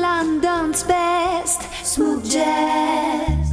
London's best smooth jazz.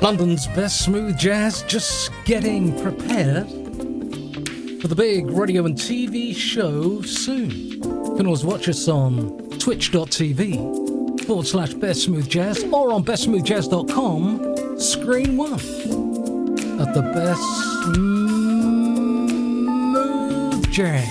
London's best smooth jazz, just getting prepared for the big radio and TV show soon. You can always watch us on twitch.tv/best smooth jazz or on bestsmoothjazz.com, screen 1 at the best smooth jazz.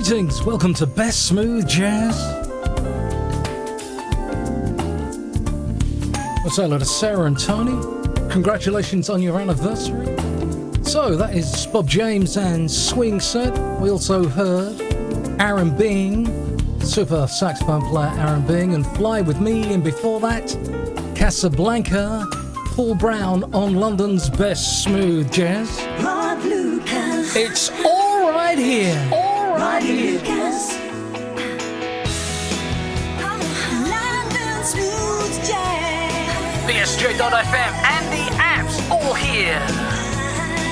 Greetings, welcome to Best Smooth Jazz. I'll say hello to Sarah and Tony. Congratulations on your anniversary. So that is Bob James and Swing Set. We also heard Aaron Bing, super saxophone player Aaron Bing, and Fly With Me, and before that, Casablanca, Paul Brown on London's Best Smooth Jazz. Rod Lucas. It's all right here. All right here. Lucas. London Smooth Jazz. BSJ.FM and the apps all here.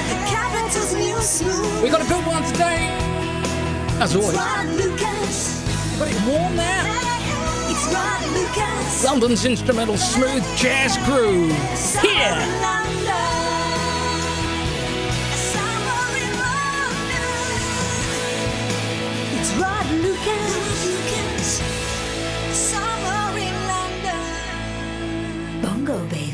The capital's new smooth. We got a good one today. As always. Rod Lucas. Got it warm now. It's Rod Lucas. London's instrumental smooth jazz groove. Here. It's Rod Lucas. Summer in London. Bongo baby.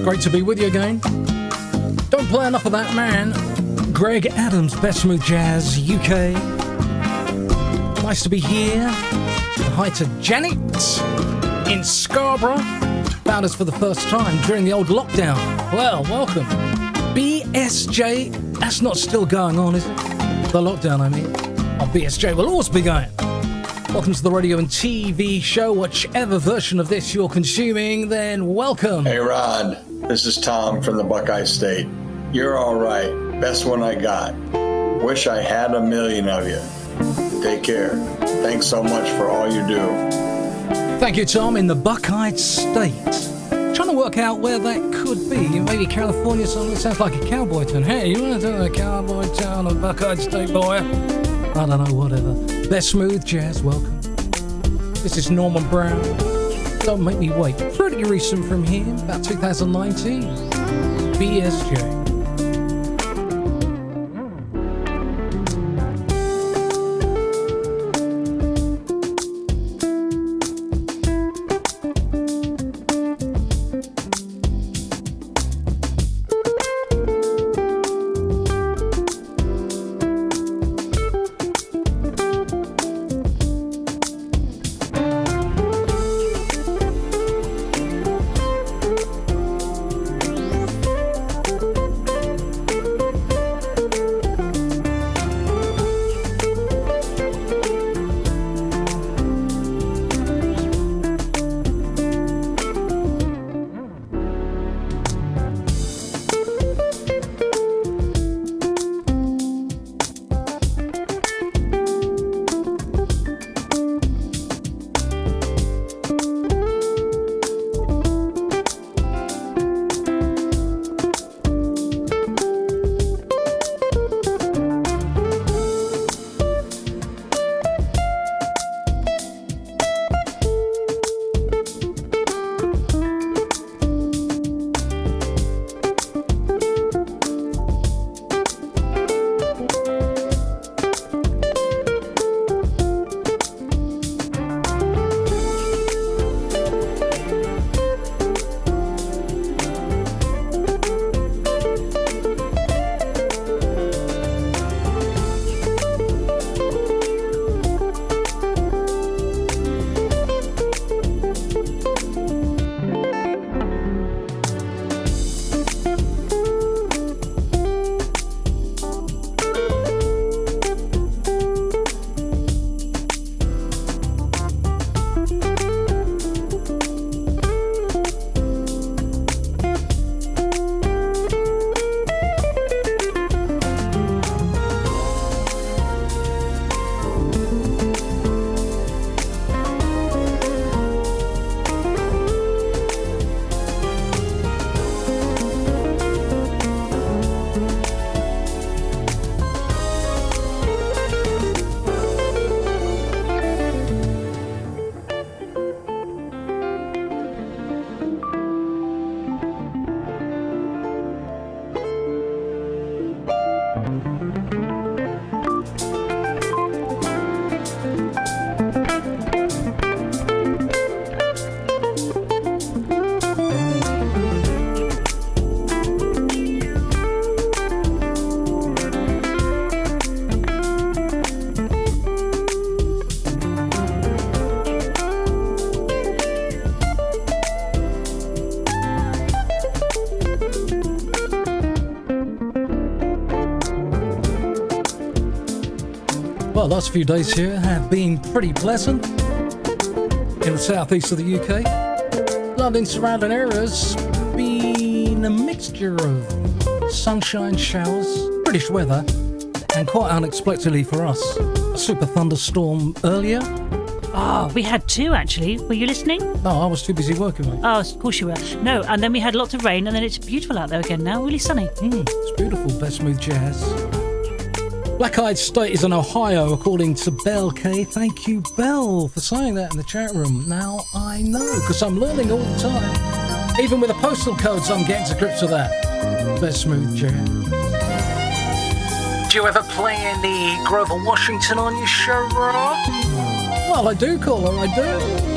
Great to be with you again. Don't play enough of that, man. Greg Adams, Best Smooth Jazz UK. Nice to be here. Hi to Janet in Scarborough. Found us for the first time during the old lockdown. Well, welcome. BSJ, that's not still going on, is it? The lockdown, I mean. Oh, BSJ will always be going. Welcome to the radio and TV show. Whichever version of this you're consuming, then welcome. Hey, Rod. This is Tom from the Buckeye State. You're all right. Best one I got. Wish I had a million of you. Take care. Thanks so much for all you do. Thank you, Tom, in the Buckeye State. Trying to work out where that could be. Maybe California song. It sounds like a cowboy tune. Hey, you want to do a cowboy town of Buckeye State, boy? I don't know, whatever. They're Smooth Jazz. Welcome. This is Norman Brown. Don't Make Me Wait. Pretty recent from him, about 2019. BSJ. Well, the last few days here have been pretty pleasant in the southeast of the UK. London surrounding areas been a mixture of sunshine, showers, British weather, and quite unexpectedly for us, a super thunderstorm earlier. Oh, we had two actually. Were you listening? No, I was too busy working, mate. Oh, of course you were. No, and then we had lots of rain, and then it's beautiful out there again now. Really sunny. It's beautiful. Best Smooth Jazz. Black Eyed State is in Ohio, according to Belle K. Thank you, Belle, for saying that in the chat room. Now I know, because I'm learning all the time. Even with the postal codes, I'm getting to grips with that. Best Smooth Jazz. Do you ever play any Grover Washington on your show, Rob? Well, I do, caller, I do.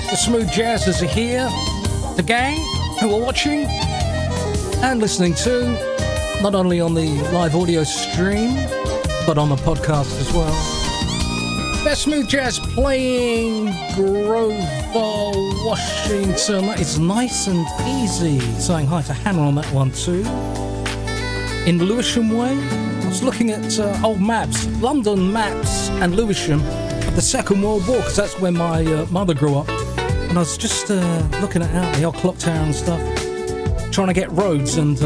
The Smooth Jazzers are here. The gang who are watching and listening to, not only on the live audio stream, but on the podcast as well. Best smooth jazz playing Grover, Washington. That is nice and easy. Saying hi to Hannah on that one too. In Lewisham Way, I was looking at old maps, London maps and Lewisham of the Second World War, because that's where my mother grew up. And I was just looking at out the old clock tower and stuff, trying to get roads and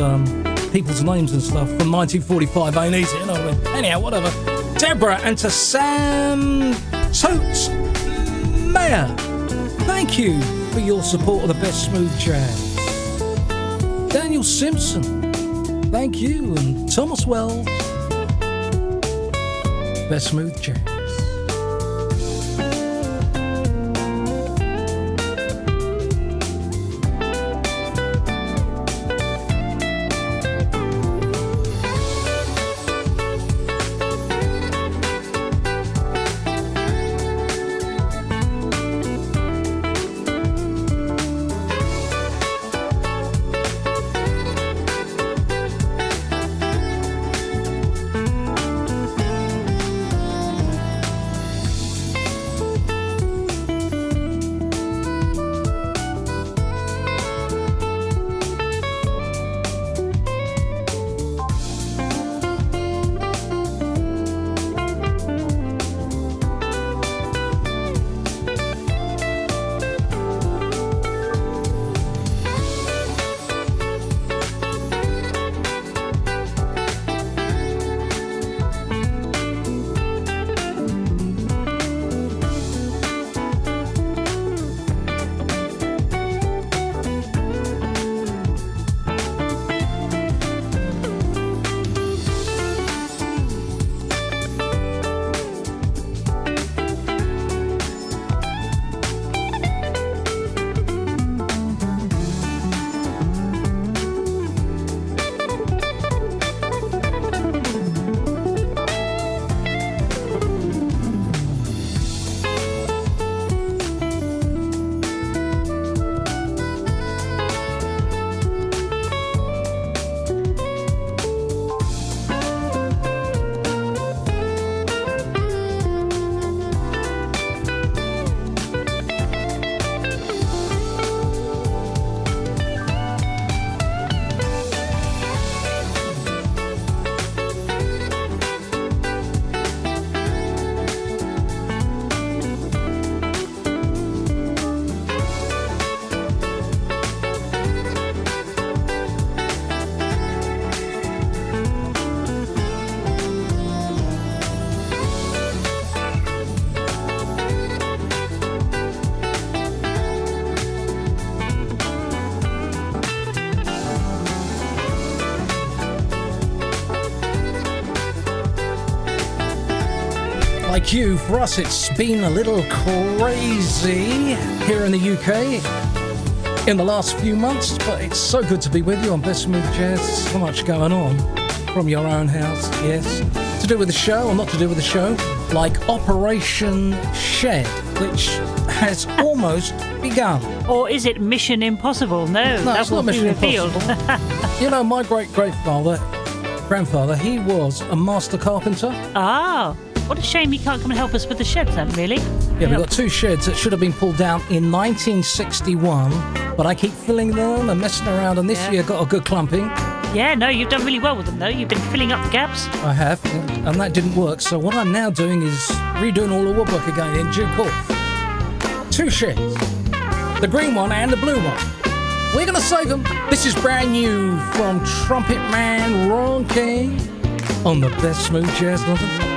people's names and stuff from 1945. Ain't easy, you know what I mean? Anyhow, whatever. Deborah, and to Sam Totes Mayer, thank you for your support of the best smooth jazz. Daniel Simpson, thank you, and Thomas Wells, best smooth jazz. Like you, for us it's been a little crazy here in the UK in the last few months, but it's so good to be with you on Best Smooth Jazz. So much going on from your own house, yes. To do with the show or not to do with the show, like Operation Shed, which has almost begun. Or is it Mission Impossible? No, that it's will not Mission be revealed. Impossible. You know, my grandfather, he was a master carpenter. Ah, what a shame he can't come and help us with the sheds then, really. Yeah, we've got two sheds that should have been pulled down in 1961, but I keep filling them and messing around, and this year got a good clumping. Yeah, no, you've done really well with them, though. You've been filling up the gaps. I have, and that didn't work, so what I'm now doing is redoing all the woodwork again in due course. Two sheds, the green one and the blue one. We're going to save them. This is brand new from Trumpet Man Ron King on the Best Smooth Jazz London.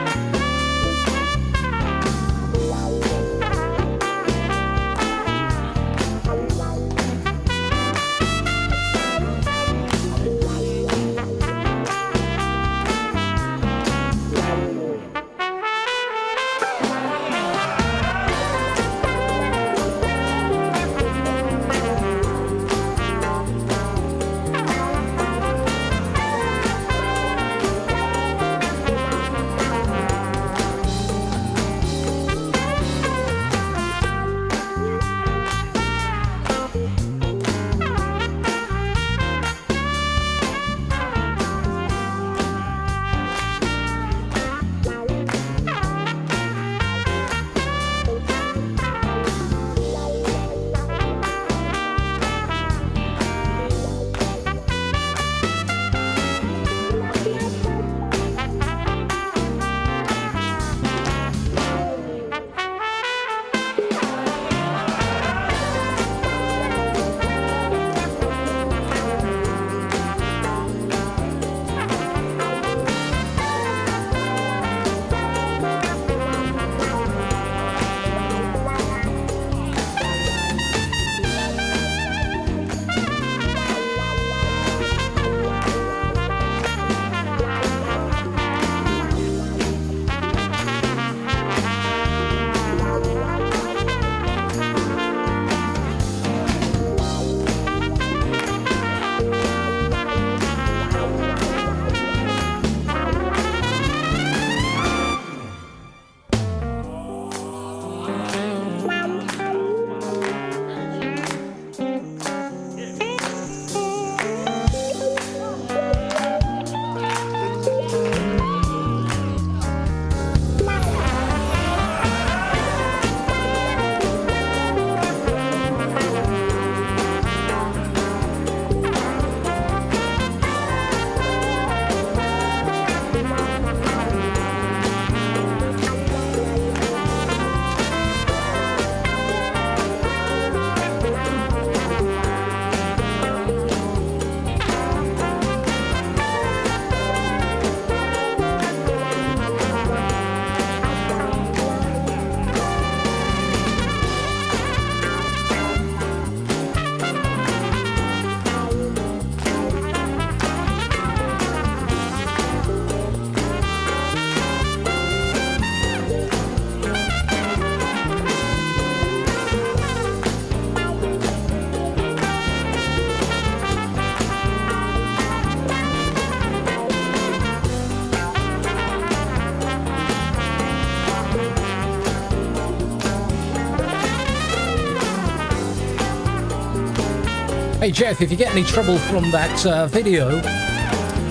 Hey Jeff, if you get any trouble from that video,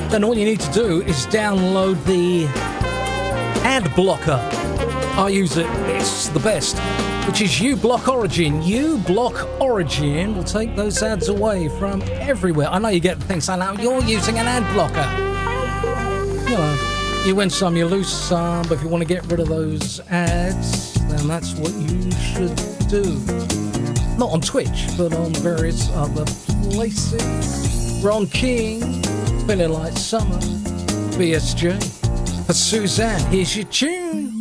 then all you need to do is download the ad blocker. I use it, it's the best, which is uBlock Origin. uBlock Origin will take those ads away from everywhere. I know you get the thing saying, now you're using an ad blocker. You know, you win some, you lose some, but if you want to get rid of those ads, then that's what you should do. Not on Twitch, but on various other places. Ron King, Feeling Like Summer, BSJ. For Suzanne, here's your tune.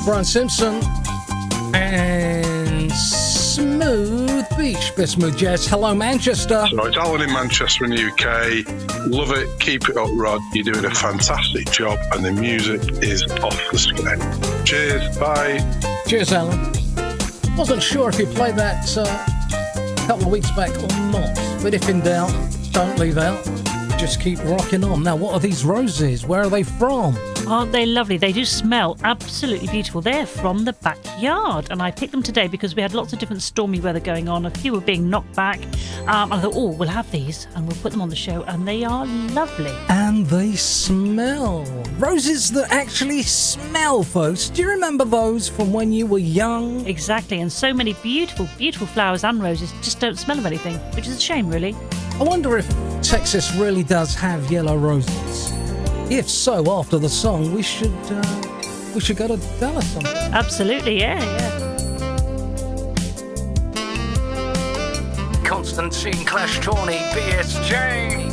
Brian Simpson and Smooth Beach, best Smooth Jazz. Hello, Manchester. So it's Alan in Manchester in the UK. Love it. Keep it up, Rod. You're doing a fantastic job, and the music is off the scale. Cheers. Bye. Cheers, Alan. Wasn't sure if you played that a couple of weeks back or not, but if in doubt, don't leave out. Just keep rocking on. Now, what are these roses? Where are they from? Aren't they lovely? They do smell absolutely beautiful. They're from the backyard, and I picked them today because we had lots of different stormy weather going on. A few were being knocked back. I thought, oh, we'll have these and we'll put them on the show, and they are lovely. And they smell. Roses that actually smell, folks. Do you remember those from when you were young? Exactly, and so many beautiful, beautiful flowers and roses just don't smell of anything, which is a shame, really. I wonder if Texas really does have yellow roses. If so, after the song, we should go to Dallas. Absolutely, yeah. Constantine Clash Tawny, BSJ.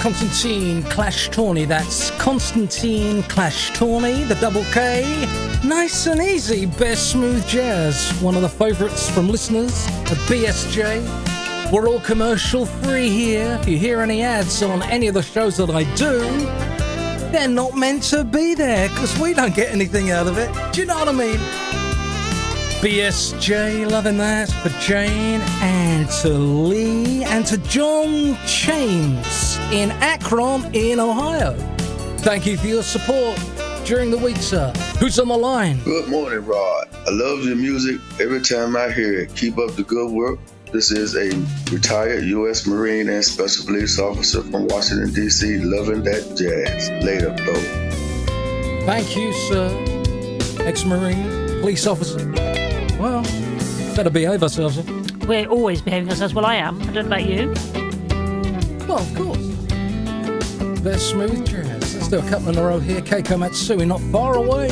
Constantine Clash Tawny. That's Constantine Clash Tawny, the double K. Nice and easy, best smooth jazz. One of the favourites from listeners at BSJ. We're all commercial free here. If you hear any ads on any of the shows that I do, they're not meant to be there because we don't get anything out of it. Do you know what I mean? BSJ, loving that for Jane and to Lee and to John James in Akron in Ohio. Thank you for your support during the week, sir. Who's on the line? Good morning, Rod. I love your music every time I hear it. Keep up the good work. This is a retired U.S. Marine and Special Police Officer from Washington, D.C. Loving that jazz. Later, bro. Thank you, sir. Ex-Marine, police officer. Well, better behave ourselves. We're always behaving ourselves. Well, I am. I don't know about you. Well, of course. Best smooth jazz. Let's do a couple in a row here. Keiko Matsui, not far away.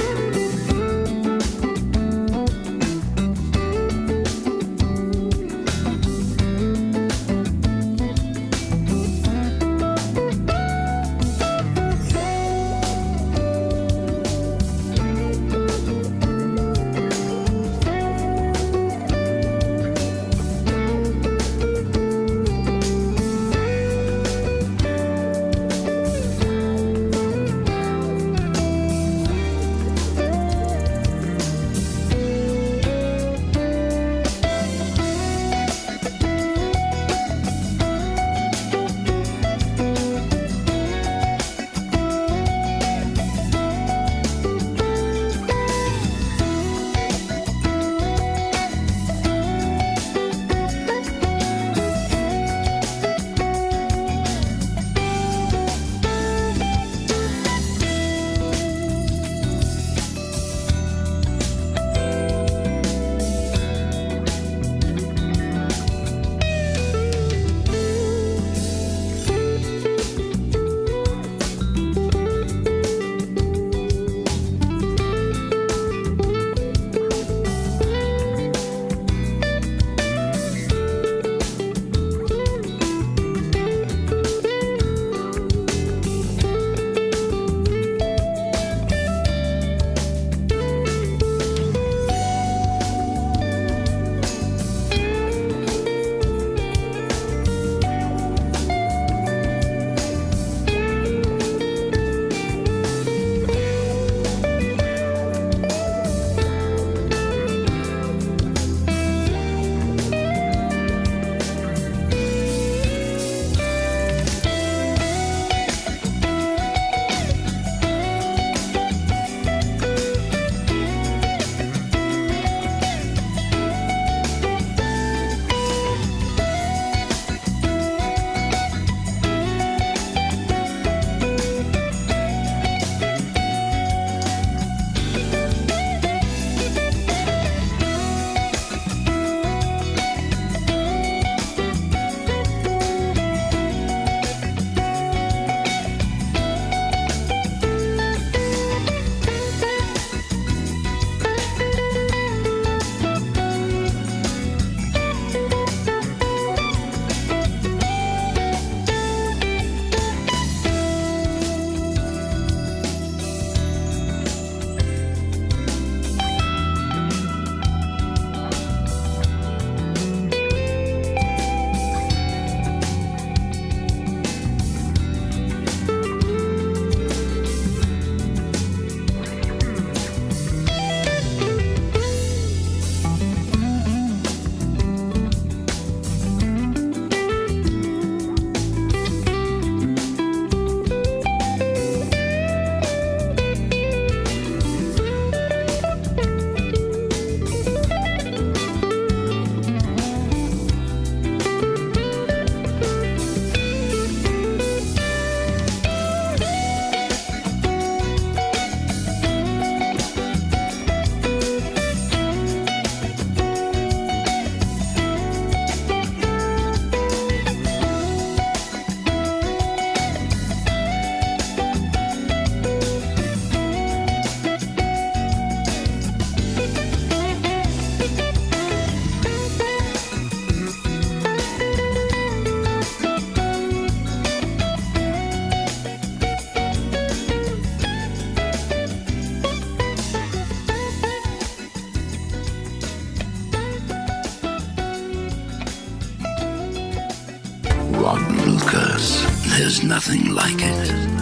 Rod Lucas. There's nothing like it.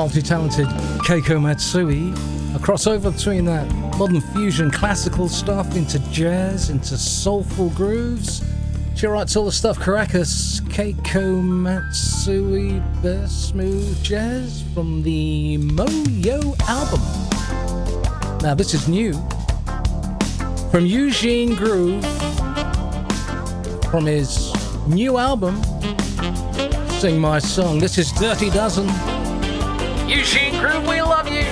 multi-talented Keiko Matsui. A crossover between that modern fusion classical stuff into jazz, into soulful grooves. She writes all the stuff Caracas. Keiko Matsui, best smooth jazz from the Mo-Yo album. Now this is new from Eugene Groove, from his new album Sing My Song. This is Dirty Dozen. Eugene Groove, we love you.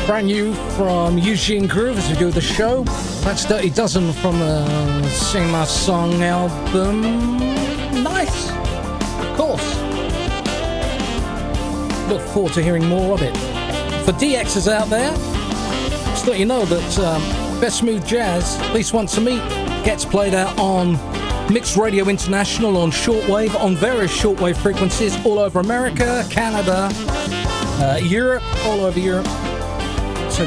Brand new from Eugene Groove as we do the show. That's Dirty Dozen from the Sing My Song album. Nice, of course. Look forward to hearing more of it. For DXs out there, just let you know that Best Smooth Jazz, at least once a week, gets played out on Mixed Radio International on shortwave, on various shortwave frequencies all over America, Canada, Europe, all over Europe. So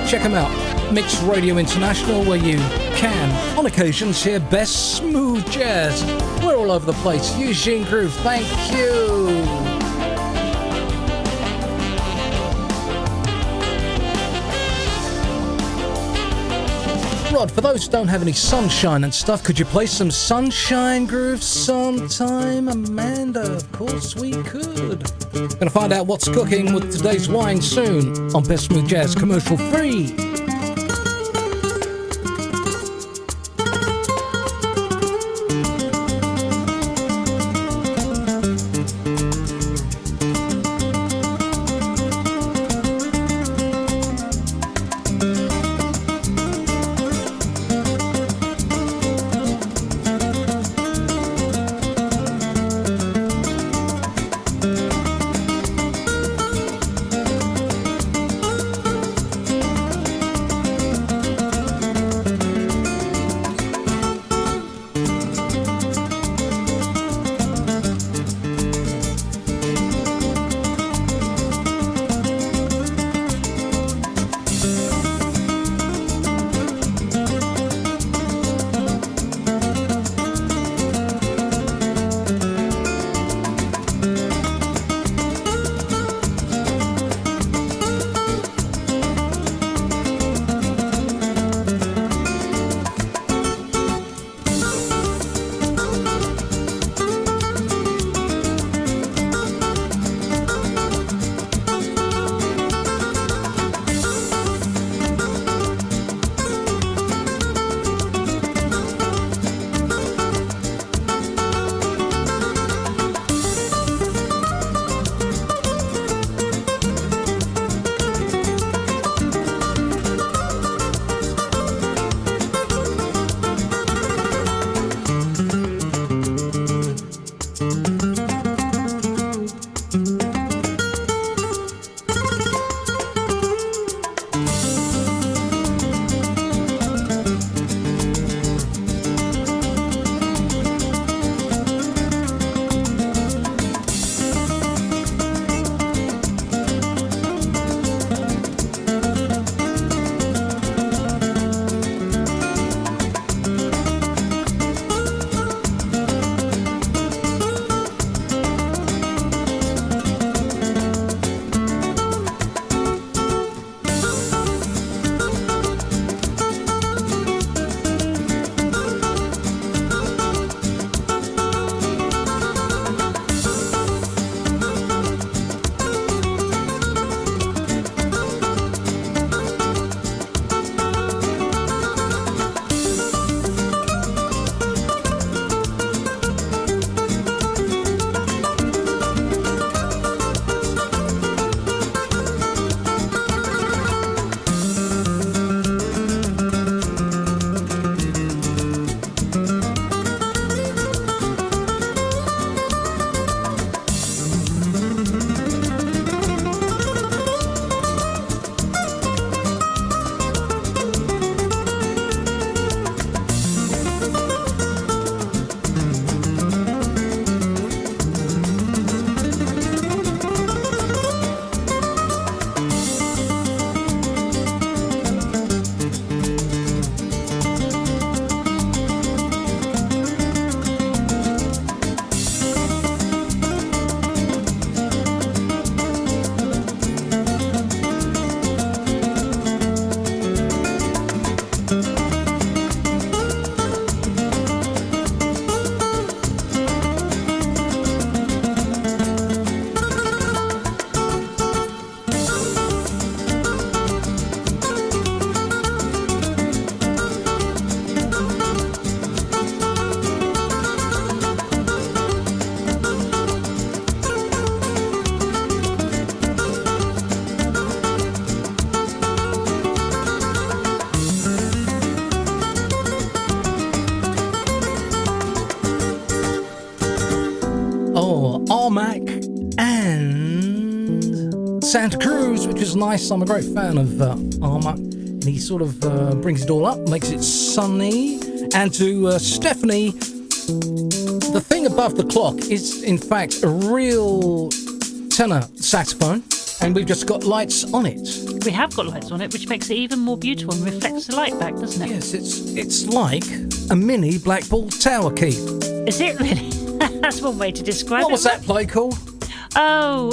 check them out. Mixed Radio International, where you can, on occasion, share best smooth jazz. We're all over the place. Eugene Groove, thank you. Rod, for those who don't have any sunshine and stuff, could you play some Sunshine Groove sometime? Amanda, of course we could. Gonna find out what's cooking with today's wine soon on Best Smooth Jazz commercial free. Armac and Santa Cruz, which is nice. I'm a great fan of Armac, and he sort of brings it all up, makes it sunny. And to Stephanie, the thing above the clock is in fact a real tenor saxophone. And we've just got lights on it. We have got lights on it, which makes it even more beautiful and reflects the light back, doesn't it? Yes, it's like a mini Blackpool Tower, Keith. Is it really? That's one way to describe it. What was that play called? Oh,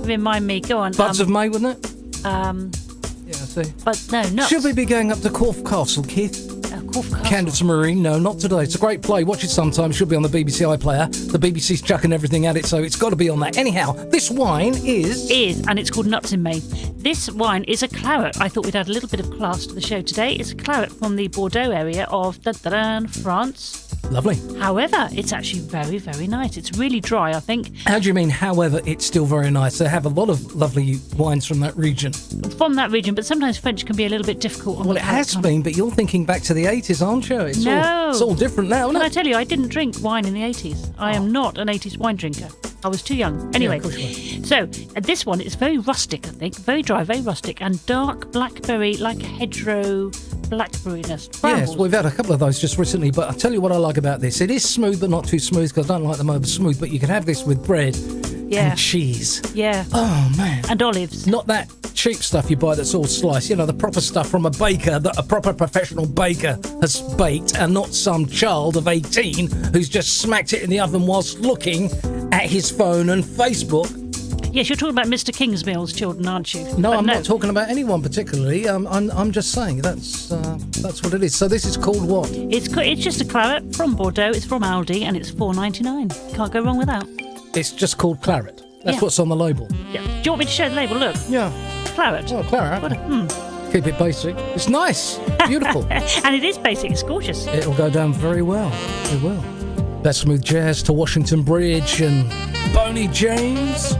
remind me. Go on. Buds of May, wasn't it? Yeah, see. But no, not. Should we be going up to Corfe Castle, Keith? Corfe Castle. Candace Marine? No, not today. It's a great play. Watch it sometime. Should be on the BBC iPlayer. The BBC's chucking everything at it, so it's got to be on that. Anyhow, this wine is, and it's called Nuts in May. This wine is a claret. I thought we'd add a little bit of class to the show today. It's a claret from the Bordeaux area of France. Lovely. However, it's actually very, very nice. It's really dry, I think. How do you mean, however, it's still very nice? They have a lot of lovely wines from that region. From that region, but sometimes French can be a little bit difficult. Well, it has been, but you're thinking back to the 80s, aren't you? It's all different now, isn't Can it? I tell you, I didn't drink wine in the 80s. I am not an 80s wine drinker. I was too young. Anyway, so this one is very rustic, I think. Very dry, very rustic, and dark blackberry, like a hedgerow blackberryness. Yes, we've had a couple of those just recently, but I'll tell you what I like about this. It is smooth, but not too smooth, because I don't like them over smooth, but you can have this with bread and cheese. Yeah. Oh, man. And olives. Not that cheap stuff you buy that's all sliced. You know, the proper stuff from a baker that a proper professional baker has baked, and not some child of 18 who's just smacked it in the oven whilst looking at his phone and Facebook. Yes, you're talking about Mr. Kingsmill's children, aren't you? No, I'm not talking about anyone particularly. I'm just saying that's what it is. So this is called what? It's just a claret from Bordeaux. It's from Aldi, and it's $4.99. Can't go wrong with that. It's just called claret. That's what's on the label. Yeah. Do you want me to show the label? Look. Yeah. Claret. Oh, claret. Keep it basic. It's nice. Beautiful. And it is basic. It's gorgeous. It'll go down very well. It will. That's Smooth Jazz to Washington Bridge and Boney James.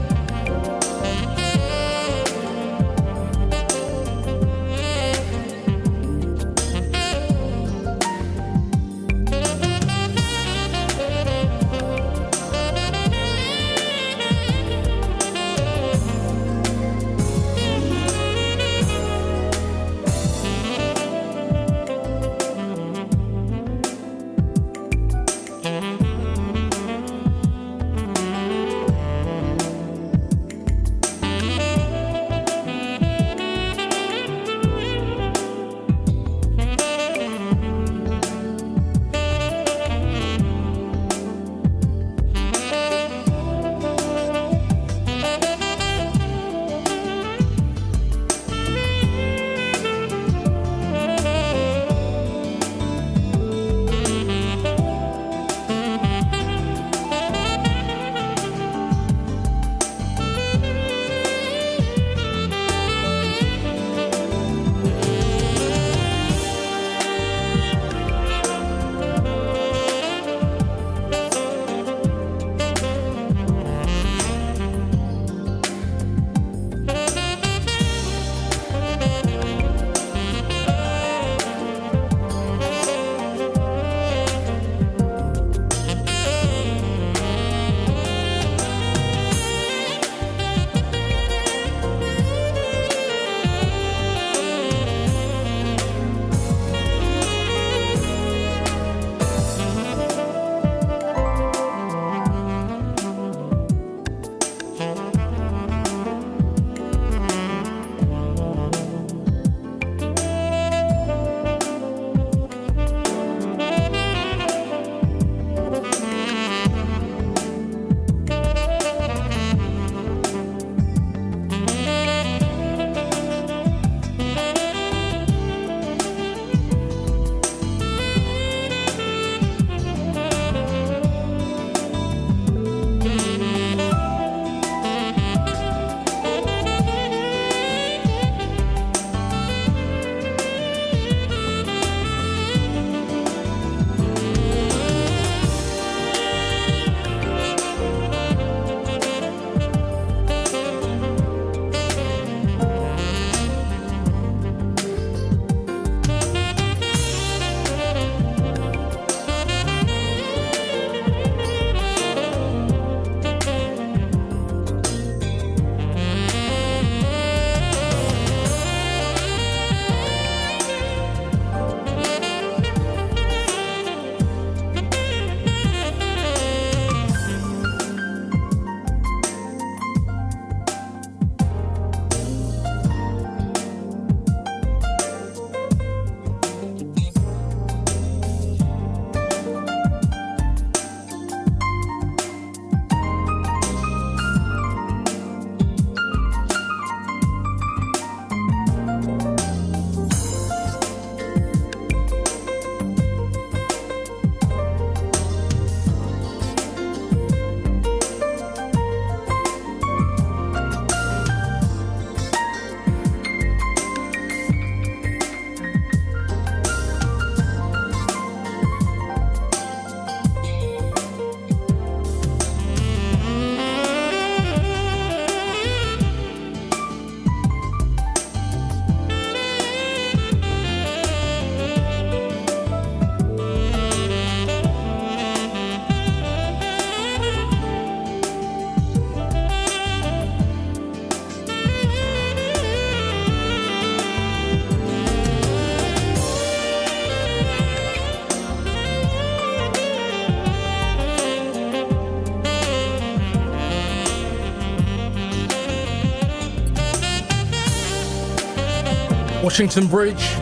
Washington Bridge,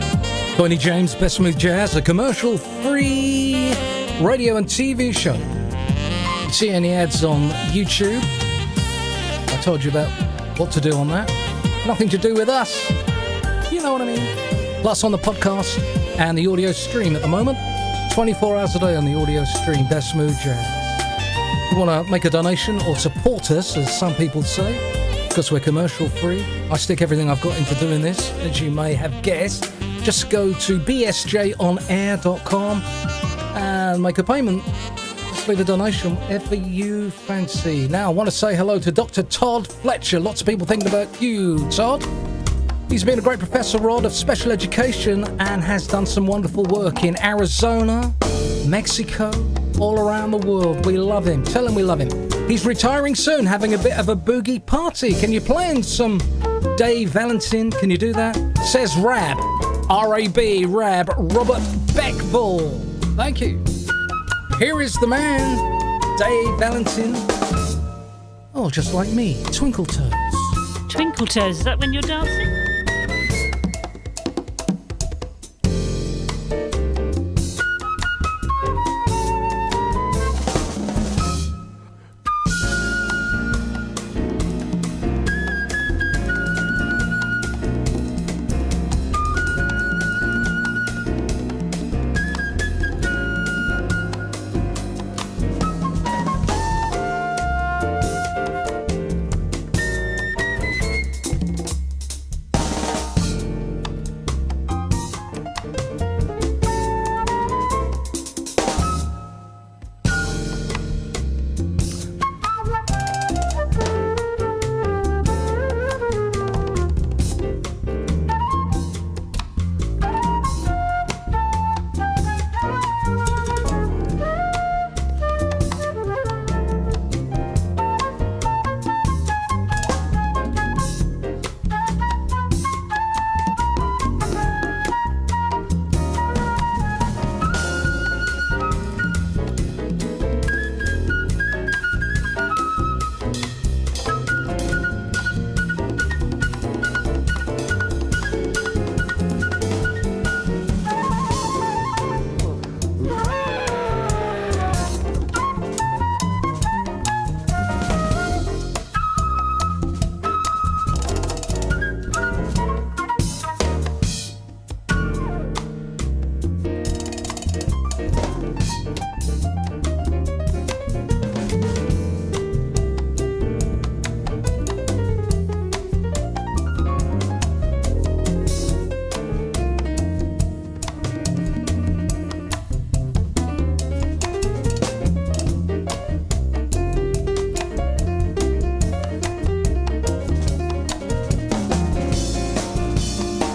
Tony James, Best Smooth Jazz, a commercial-free radio and TV show. You see any ads on YouTube? I told you about what to do on that. Nothing to do with us. You know what I mean? Plus on the podcast and the audio stream at the moment. 24 hours a day on the audio stream, Best Smooth Jazz. If you want to make a donation or support us, as some people say, because we're commercial free, I stick everything I've got into doing this, as you may have guessed. Just go to bsjonair.com and make a payment. Just leave a donation, whatever you fancy. Now, I want to say hello to Dr. Todd Fletcher. Lots of people thinking about you, Todd. He's been a great professor, Rod, of special education and has done some wonderful work in Arizona, Mexico, all around the world. We love him. Tell him we love him. He's retiring soon, having a bit of a boogie party. Can you play in some Dave Valentin? Can you do that? Says Rab. R-A-B, Rab, Robert Beckball. Thank you. Here is the man, Dave Valentin. Oh, just like me, Twinkle Toes. Twinkle Toes, is that when you're dancing?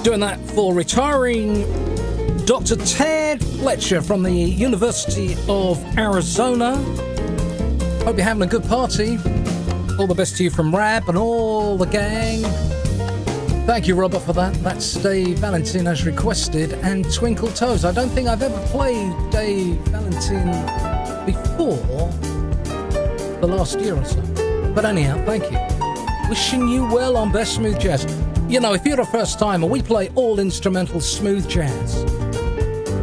Doing that for retiring Dr. Ted Fletcher from the University of Arizona. Hope you're having a good party. All the best to you from Rab and all the gang. Thank you, Robert, for that. That's Dave Valentin as requested, and Twinkle Toes. I don't think I've ever played Dave Valentin before the last year or so. But anyhow, thank you. Wishing you well on Best Smooth Jazz. You know, if you're a first timer, we play all instrumental smooth jazz.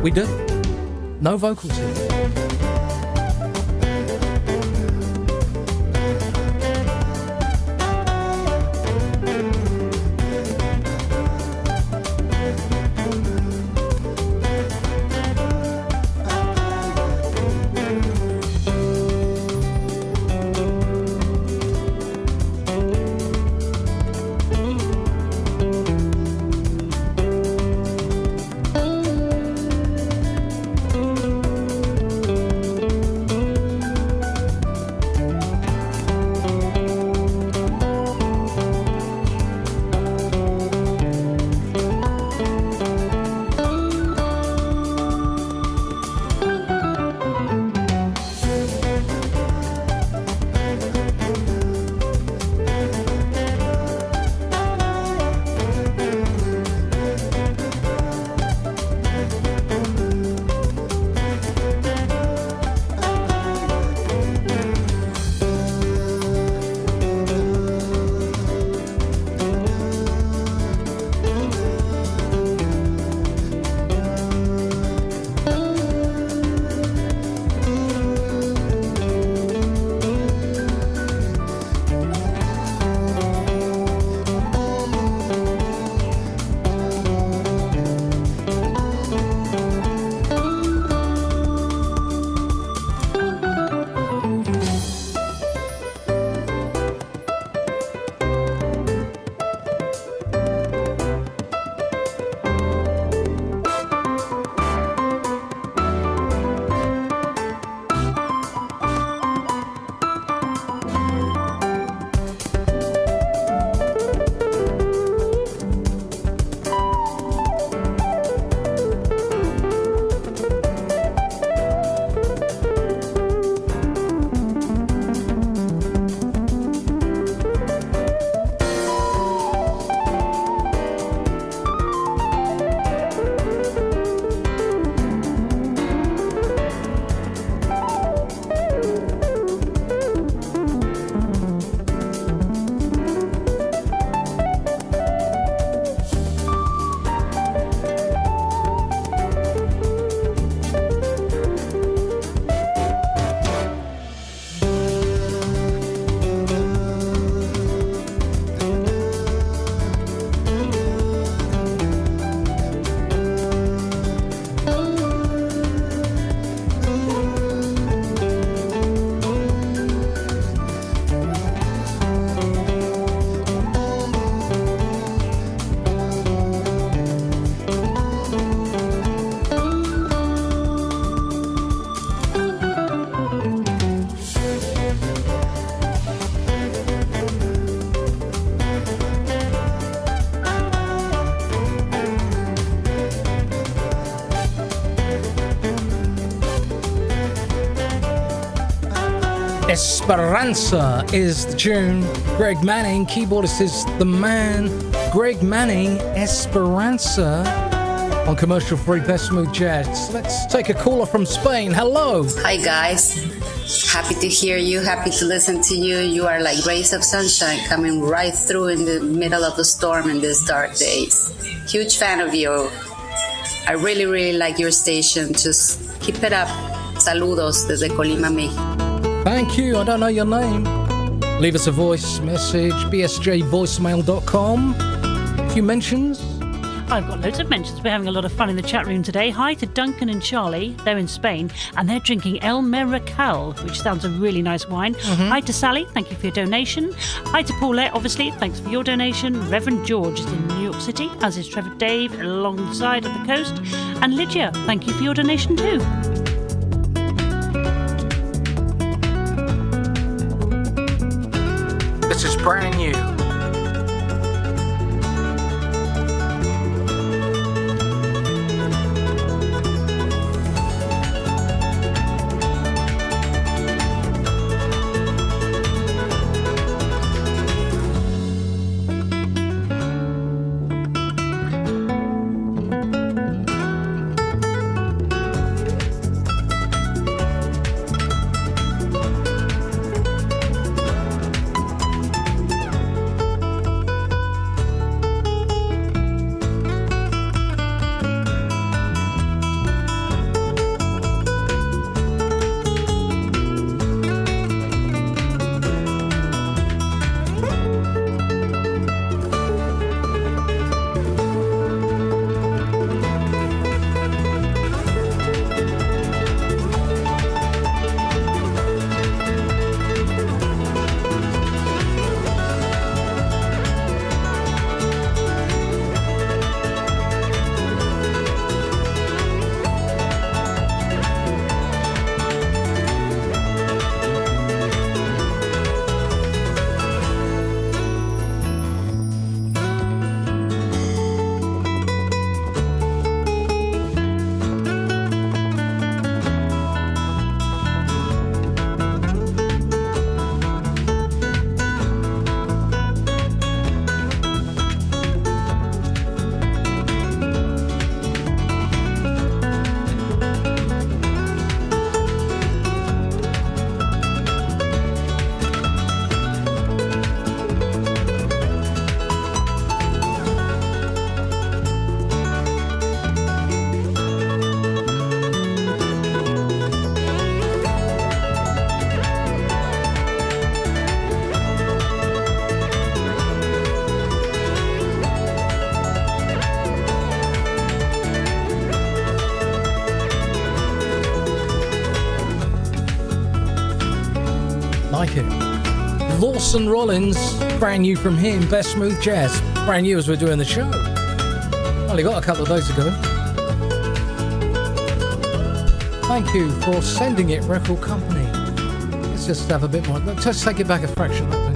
We do. No vocals here. Esperanza is the tune. Greg Manning, keyboardist, is the man. Greg Manning, Esperanza, on commercial free Best Smooth Jazz. Let's take a caller from Spain. Hello. Hi guys, happy to hear you, happy to listen to you. You are like rays of sunshine coming right through in the middle of the storm in these dark days. Huge fan of you. I really, really like your station. Just keep it up. Saludos desde Colima, México. Thank you. I don't know your name. Leave us a voice message, bsjvoicemail.com. A few mentions. I've got loads of mentions. We're having a lot of fun in the chat room today. Hi to Duncan and Charlie. They're in Spain and they're drinking El Miracal, which sounds a really nice wine. Hi to Sally. Thank you for your donation. Hi to Paulette, obviously. Thanks for your donation. Reverend George is in New York City, as is Trevor Dave alongside of the coast. And Lydia, thank you for your donation too. This is brand new. Like it. Lawson Rollins, brand new from him, Best Smooth Jazz. Brand new as we're doing the show. Only got a couple of days ago. Thank you for sending it, Record Company. Let's just have a bit more. Let's take it back a fraction. I think.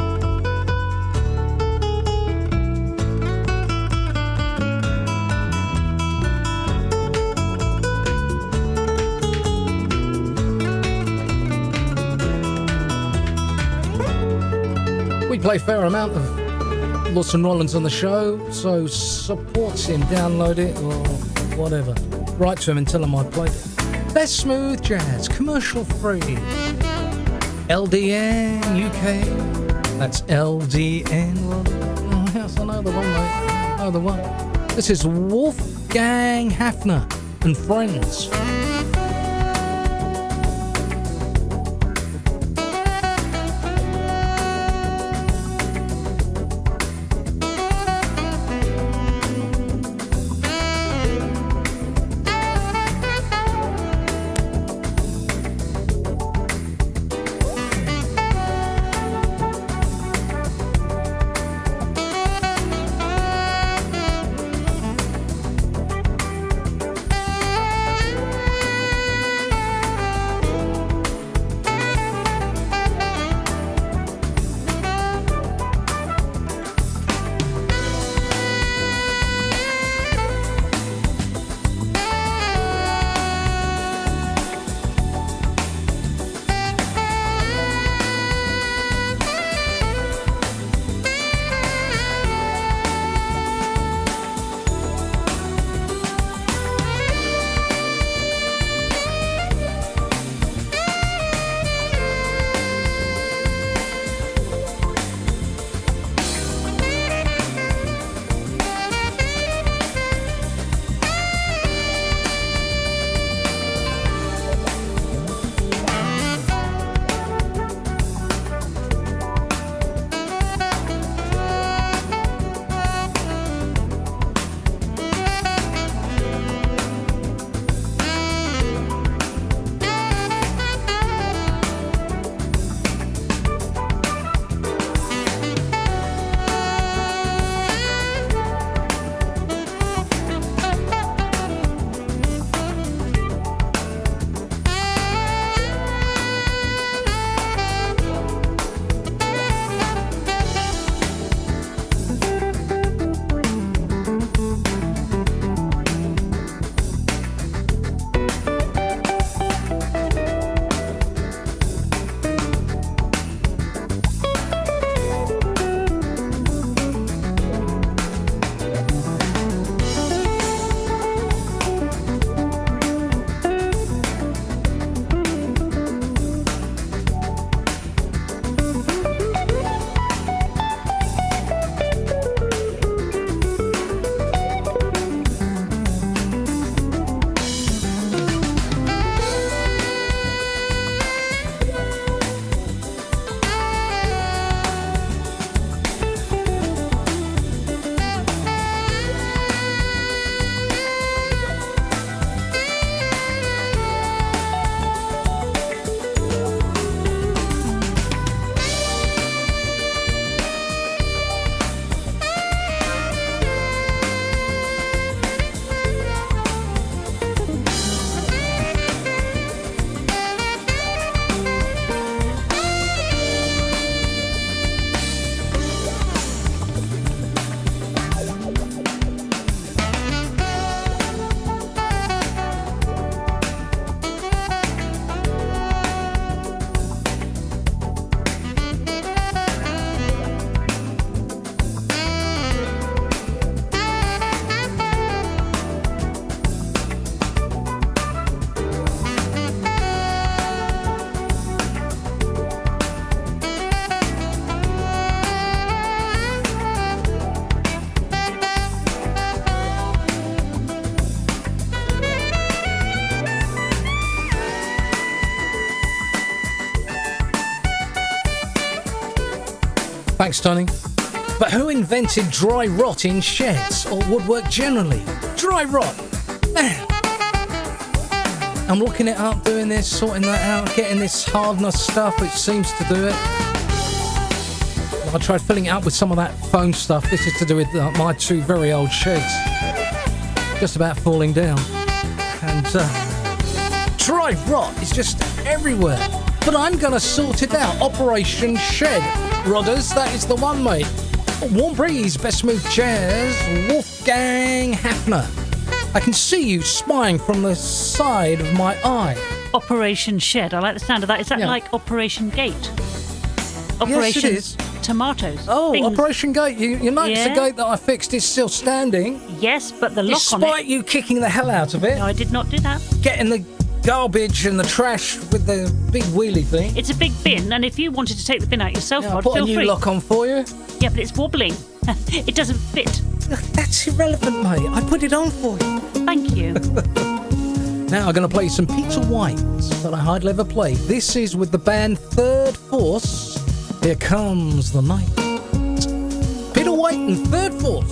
We play a fair amount of Lawson Rollins on the show, so support him, download it or whatever. Write to him and tell him I played it. Best Smooth Jazz, commercial free. LDN UK. That's LDN. Oh, yes, I know the one, mate. I know the one. This is Wolfgang Hafner and Friends. Thanks, Tony. But who invented dry rot in sheds or woodwork generally? Dry rot. Man. I'm looking it up, doing this, sorting that out, getting this hardness stuff, which seems to do it. I tried filling it up with some of that foam stuff. This is to do with my two very old sheds. Just about falling down. And dry rot is just everywhere. But I'm going to sort it out. Operation Shed. Rodders, that is the one, mate. Warm Breeze, Best Smooth Jazz, Wolfgang Hafner. I can see you spying from the side of my eye. Operation Shed. I like the sound of that. Is that like Operation Gate? Operation yes, it is. Tomatoes. Oh, Things. Operation Gate. You notice the gate that I fixed is still standing. Yes, but the lock on it. Despite you kicking the hell out of it. No, I did not do that. Getting the garbage and the trash with the big wheelie thing. It's a big bin, and if you wanted to take the bin out yourself, I'll Rod, put feel a new free. lock on for you. Yeah, but it's wobbling. It doesn't fit. That's irrelevant, mate. I put it on for you. Thank you. Now I'm going to play some Peter White that I hardly ever play. This is with the band Third Force. Here Comes the Night. Peter White and Third Force.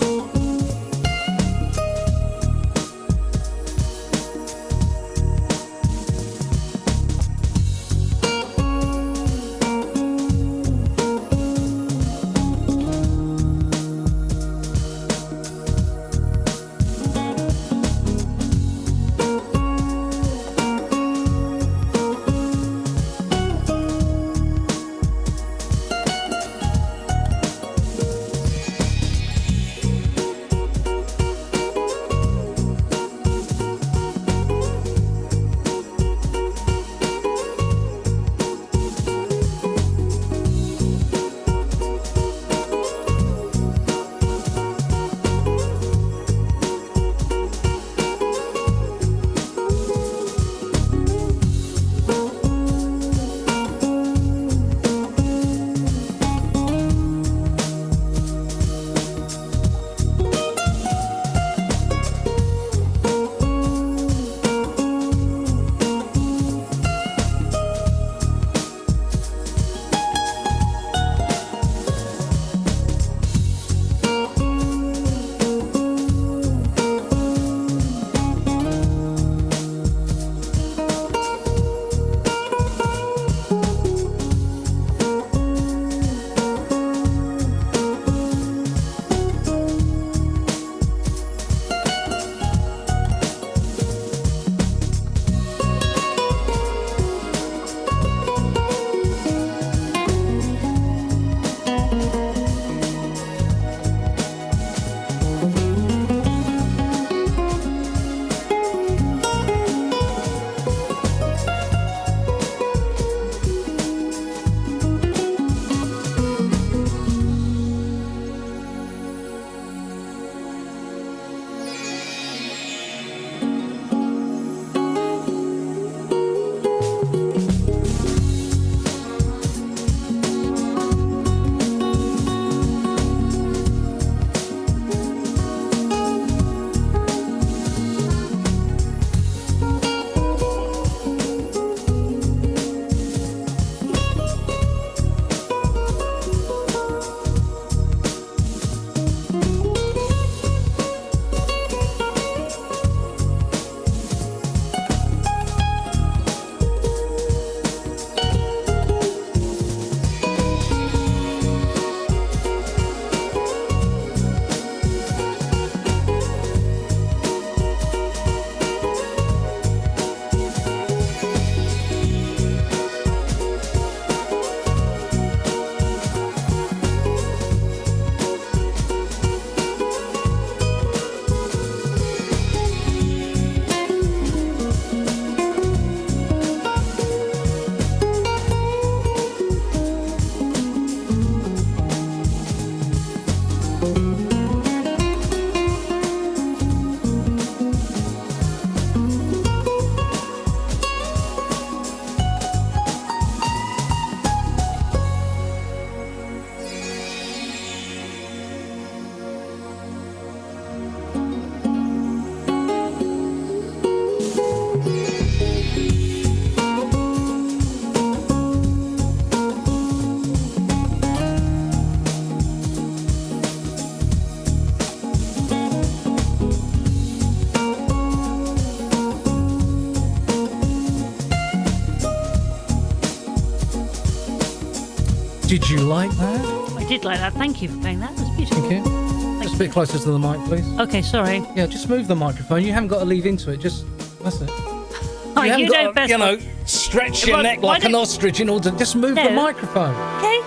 Did you like that? I did like that. Thank you for playing that. It was beautiful. Thank you. Just a bit closer to the mic, please. Okay, sorry. Yeah, just move the microphone. You haven't got to leave into it. Just that's it. Oh, you haven't know got best. to, stretch your Well, neck why like an don't- ostrich in order to just move the No. microphone. Okay.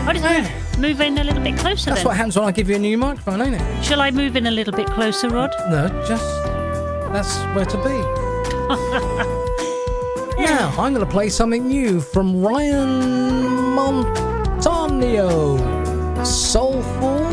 I'll just move in a little bit closer That's then. what happens when I give you a new microphone, ain't it? Shall I move in a little bit closer, Rod? No, just that's where to be. Now, I'm going to play something new from Ryan Montanio. Soulful.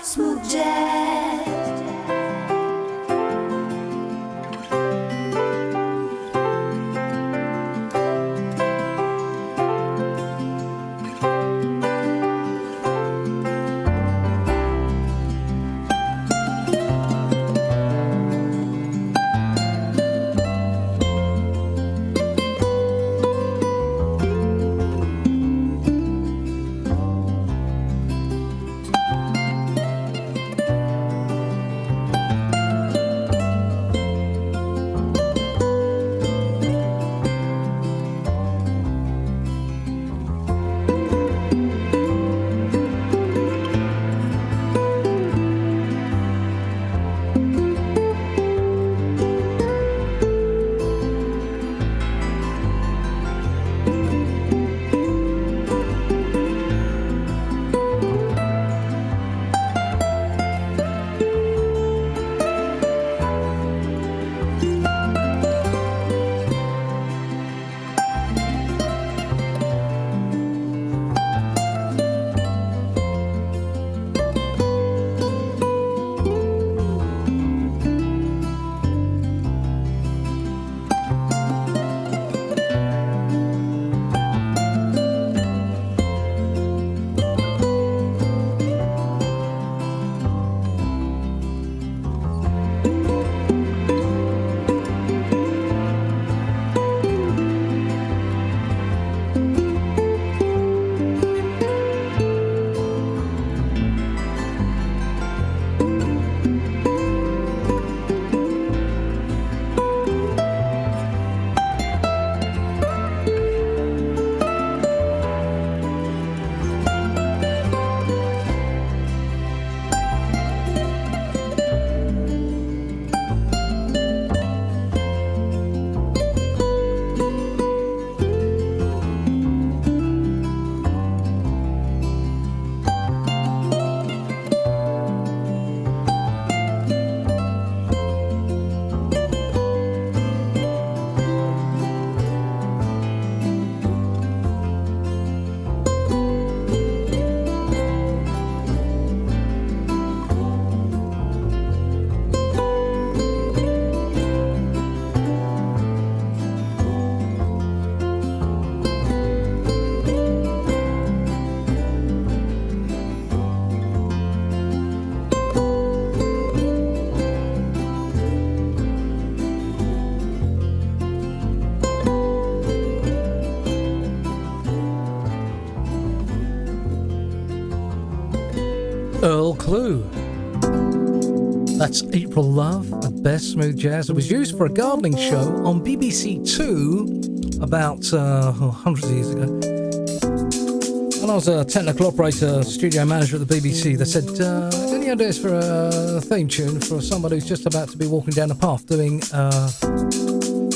Smooth Jazz. Earl Clue. That's April Love at Best Smooth Jazz. It was used for a gardening show on BBC Two about hundreds of years ago. When I was a technical operator, studio manager at the BBC, they said, any ideas for a theme tune for somebody who's just about to be walking down the path doing a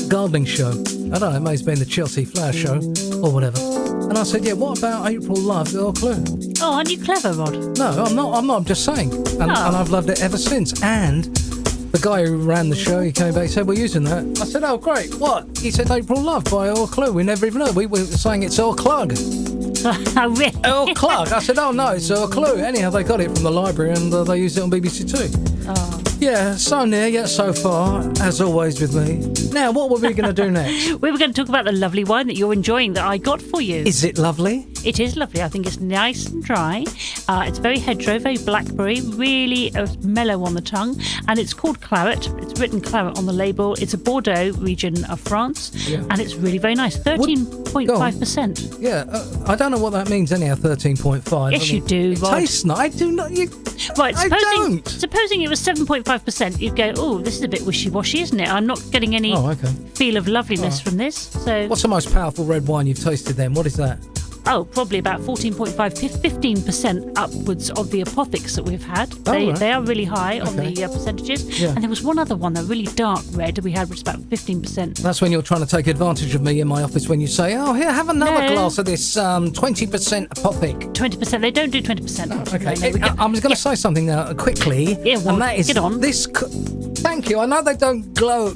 gardening show? I don't know, it may have been the Chelsea Flower Show or whatever. And I said, yeah, what about April Love, Earl Clue? Oh, aren't you clever, Rod? No, I'm not, I'm just saying. And I've loved it ever since. And the guy who ran the show, he came back and said, we're using that. I said, oh, great, what? He said, April Love by Earl Clue. We never even heard. We were saying it's Earl Clug. Oh, really? Earl Clug. I said, oh, no, it's Earl Clue. Anyhow, they got it from the library and they used it on BBC Two. Oh. Yeah, so near, yet so far, as always with me. Now, what were we going to do next? We were going to talk about the lovely wine that you're enjoying that I got for you. Is it lovely? It is lovely. I think it's nice and dry. It's very hedgerow, very blackberry, really mellow on the tongue. And it's called Claret. It's written Claret on the label. It's a Bordeaux region of France. Yeah. And it's really very nice. 13.5%. Yeah, I don't know what that means anyhow, 13.5. Yes, you do, Rod. It tastes nice. I do not. Right, don't. Supposing it was 7.5%, you'd go, oh, this is a bit wishy-washy, isn't it? I'm not getting any feel of loveliness from this. So, what's the most powerful red wine you've tasted then? What is that? Oh, probably about 14.5, 15% upwards of the apothecs that we've had. They are really high on the percentages. Yeah. And there was one other one, that really dark red we had, which was about 15%. That's when you're trying to take advantage of me in my office when you say, oh, here, have another glass of this 20% apothec. 20%. They don't do 20%. No, okay. I was going to say something now quickly. Yeah, well, and that is get on. Thank you. I know they don't grow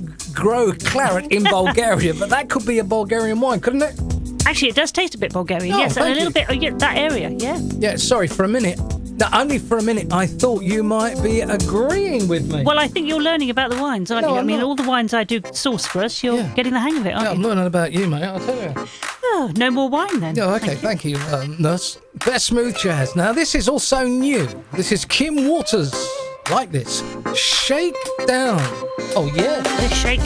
claret in Bulgaria, but that could be a Bulgarian wine, couldn't it? Actually, it does taste a bit Bulgarian, yes, and a little bit that area, yeah. Yeah, sorry, for a minute. No, only for a minute, I thought you might be agreeing with me. Well, I think you're learning about the wines, aren't you? I mean, all the wines I do source for us, you're getting the hang of it, aren't you? I'm learning about you, mate, I'll tell you. Oh, no more wine then. Oh, okay, thank you, nurse. Best Smooth Jazz. Now, this is also new. This is Kim Waters. Like this. Shake down. Oh, yeah. Let's shake.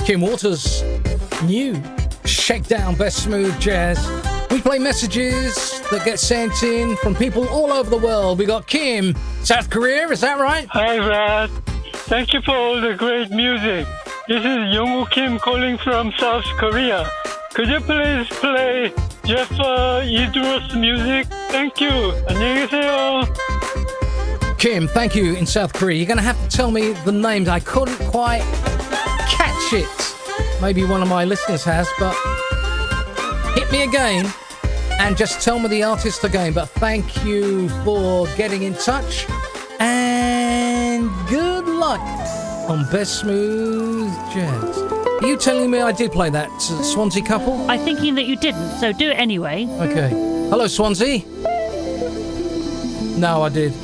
Kim Waters' new Shakedown Best Smooth Jazz. We play messages that get sent in from people all over the world. We got Kim, South Korea, is that right? Hi, Rad. Thank you for all the great music. This is Youngwoo Kim calling from South Korea. Could you please play Jeff Idros music? Thank you. 안녕히 계세요. Kim, thank you in South Korea. You're going to have to tell me the names. I couldn't quite catch it. Maybe one of my listeners has, but hit me again and just tell me the artist again. But thank you for getting in touch and good luck on Best Smooth Jazz. Are you telling me I did play that Swansea couple? I'm thinking that you didn't, so do it anyway. Okay. Hello, Swansea. No, I did.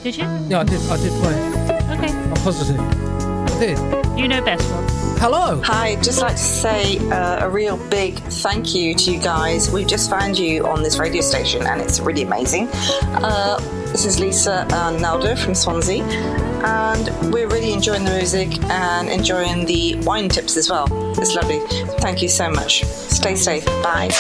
Did you? Yeah, I did play it. Okay. I'm positive. I did. You know best, Rob. Hello. Hi, just like to say a real big thank you to you guys. We've just found you on this radio station and it's really amazing. This is Lisa and Naldo from Swansea, and we're really enjoying the music and enjoying the wine tips as well. It's lovely. Thank you so much. Stay safe. Bye.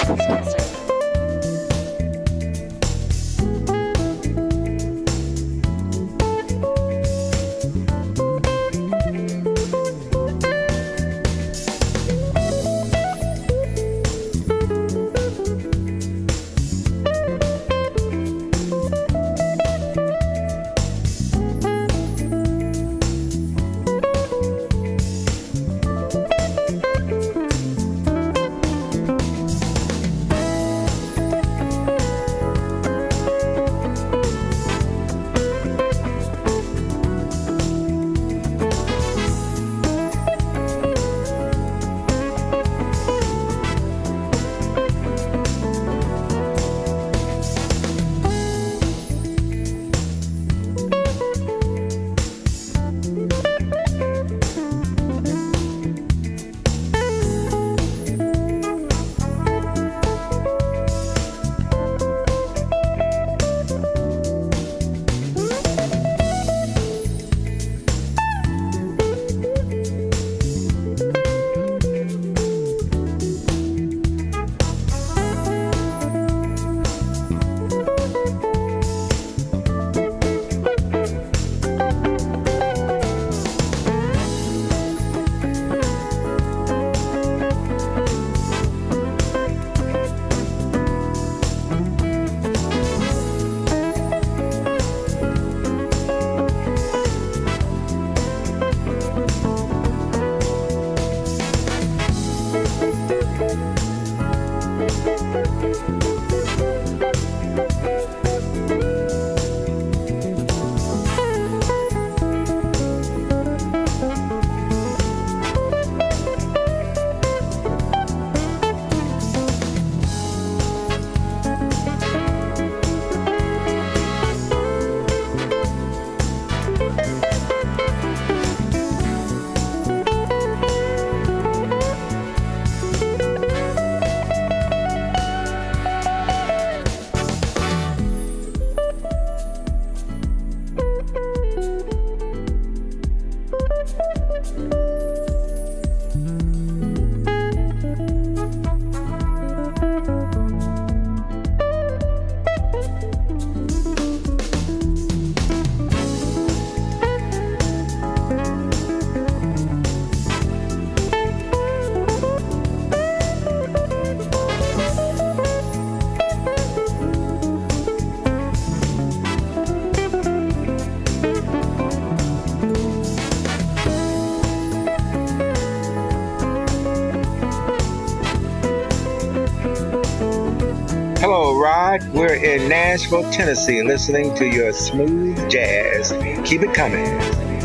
Hello, Rod. We're in Nashville, Tennessee, listening to your smooth jazz. Keep it coming.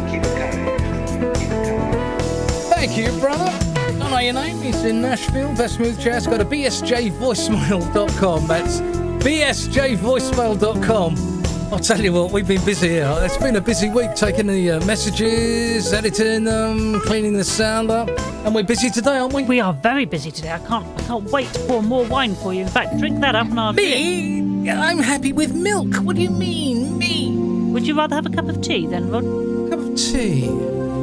Keep it coming. Thank you, brother. I don't know your name. He's in Nashville. Best Smooth Jazz. Go to bsjvoicemail.com. That's bsjvoicemail.com. I'll tell you what, we've been busy here. It's been a busy week taking the messages, editing them, cleaning the sound up. And we're busy today, aren't we? We are very busy today. I can't wait to pour more wine for you. In fact, drink that up and I'll Me? I'm happy with milk. What do you mean, me? Would you rather have a cup of tea then, Rod? Cup of tea?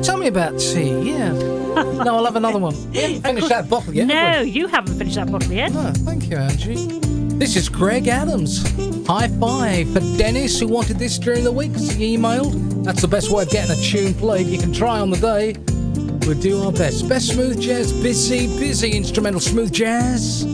tell me about tea, yeah. No, I'll have another one. We haven't finished that bottle yet, No, have we? you haven't finished that bottle yet. Oh, thank you, Angie. This is Greg Adams. High five for Dennis, who wanted this during the week because he emailed. That's the best way of getting a tune played. You can try on the day. We'll do our best. Best smooth jazz, busy instrumental smooth jazz.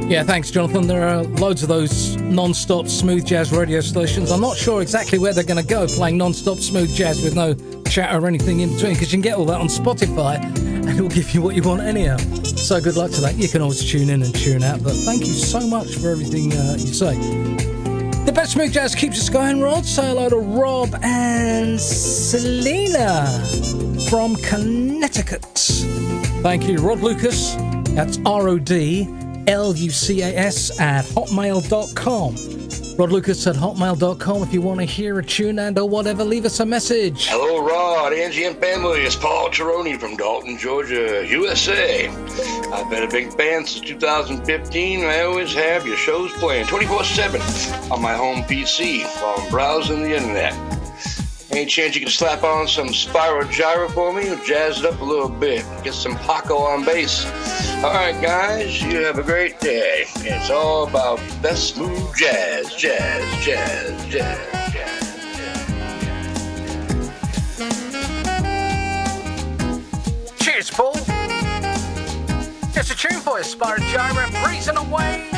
Yeah, thanks, Jonathan. There are loads of those non-stop smooth jazz radio stations. I'm not sure exactly where they're going to go playing non-stop smooth jazz with no chat or anything in between, because you can get all that on Spotify and it'll give you what you want anyhow. So good luck to that. You can always tune in and tune out, but thank you so much for everything you say. The best smooth jazz keeps us going, Rod. Say hello to Rob and Selena from Connecticut. Thank you, Rod Lucas. That's RODLUCAS at hotmail.com. Rod Lucas at hotmail.com. If you want to hear a tune and or whatever, leave us a message. Hello, Rod, Angie, and family. It's Paul Tironi from Dalton, Georgia, USA. I've been a big fan since 2015, and I always have your shows playing 24/7 on my home PC while I'm browsing the internet. Any chance you can slap on some Spiral Gyra for me or jazz it up a little bit? Get some Paco on bass. All right, guys, you have a great day. It's all about best smooth jazz, jazz, jazz, jazz, jazz. Cheers, Paul. Here's a tune for you, Spiral Gyra, breezing away.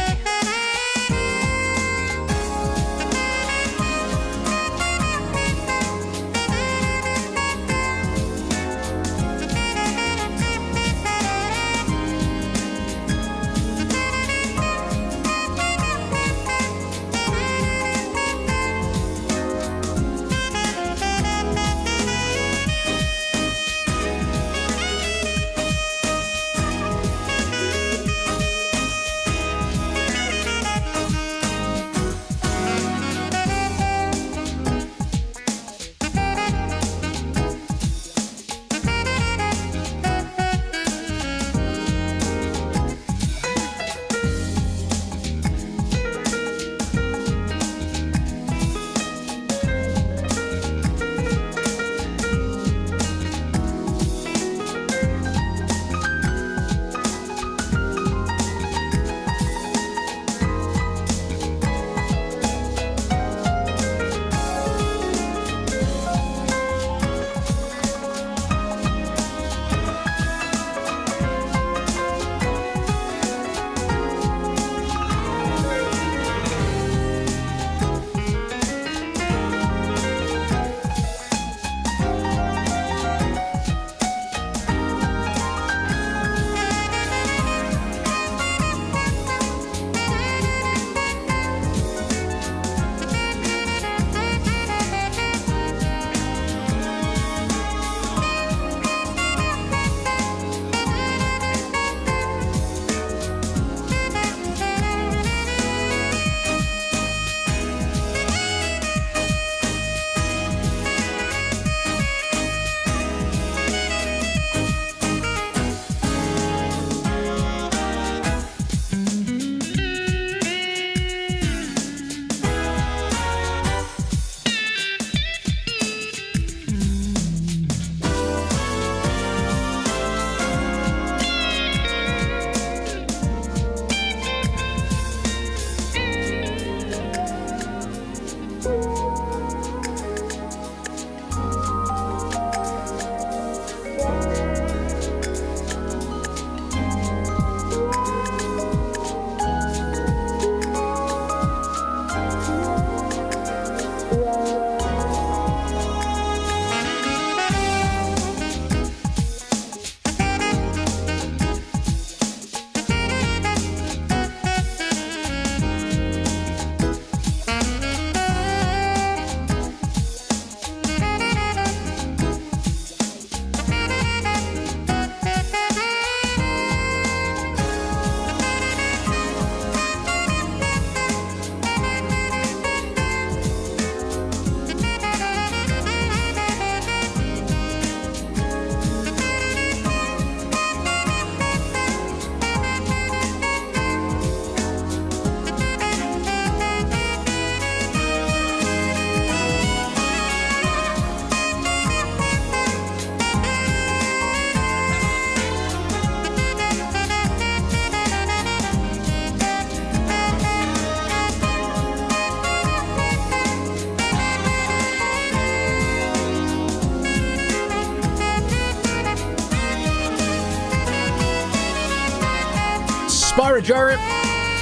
Gyra Gyra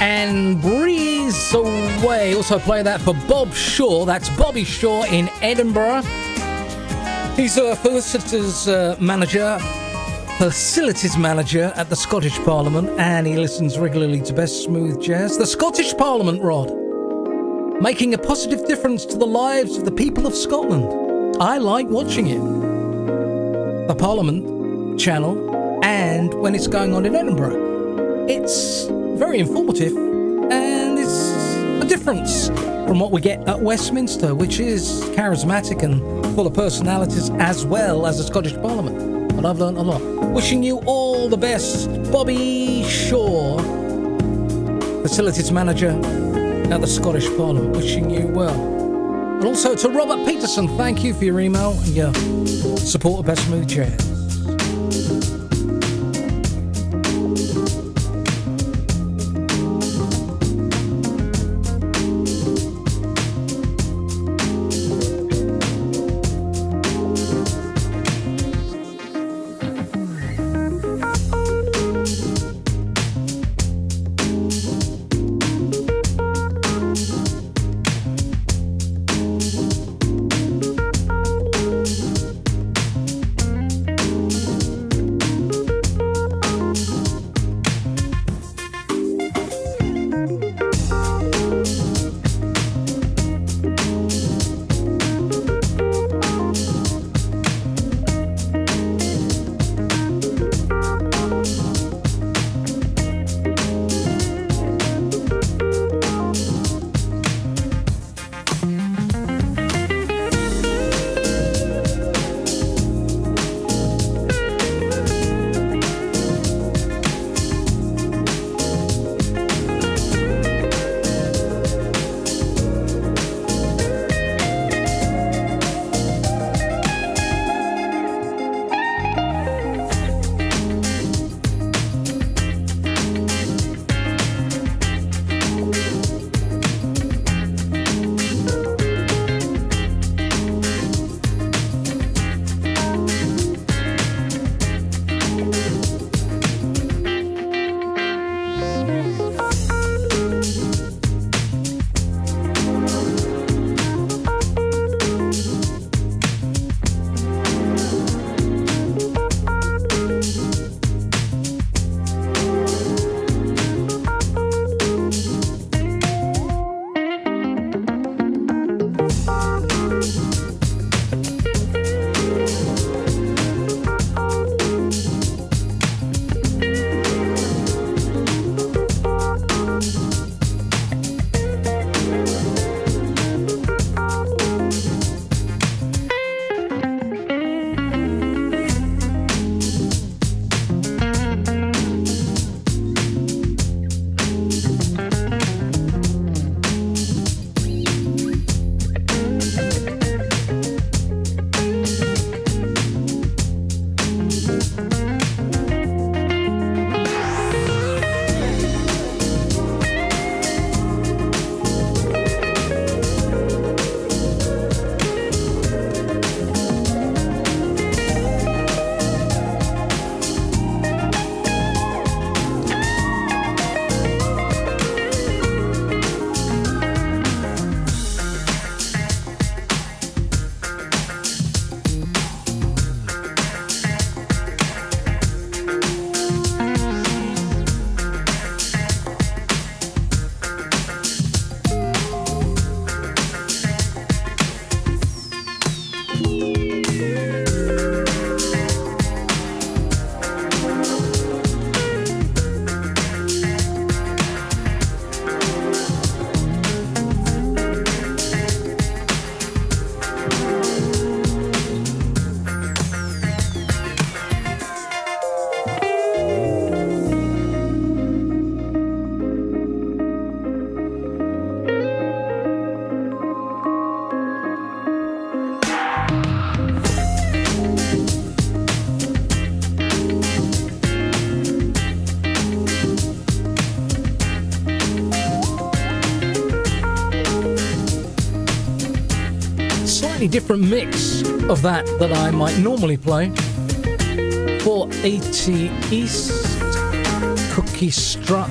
and Breeze Away. Also play that for Bob Shaw. That's Bobby Shaw in Edinburgh. He's a facilities manager at the Scottish Parliament, and he listens regularly to Best Smooth Jazz. The Scottish Parliament, Rod, making a positive difference to the lives of the people of Scotland. I like watching it. The Parliament channel, and when it's going on in Edinburgh. It's very informative, and it's a difference from what we get at Westminster, which is charismatic and full of personalities, as well as the Scottish Parliament. But I've learned a lot. Wishing you all the best, Bobby Shaw, Facilities Manager at the Scottish Parliament. Wishing you well. And also to Robert Peterson, thank you for your email and your support of Best Smooth Jazz. Different mix of that I might normally play. 480 East, Cookie Strut,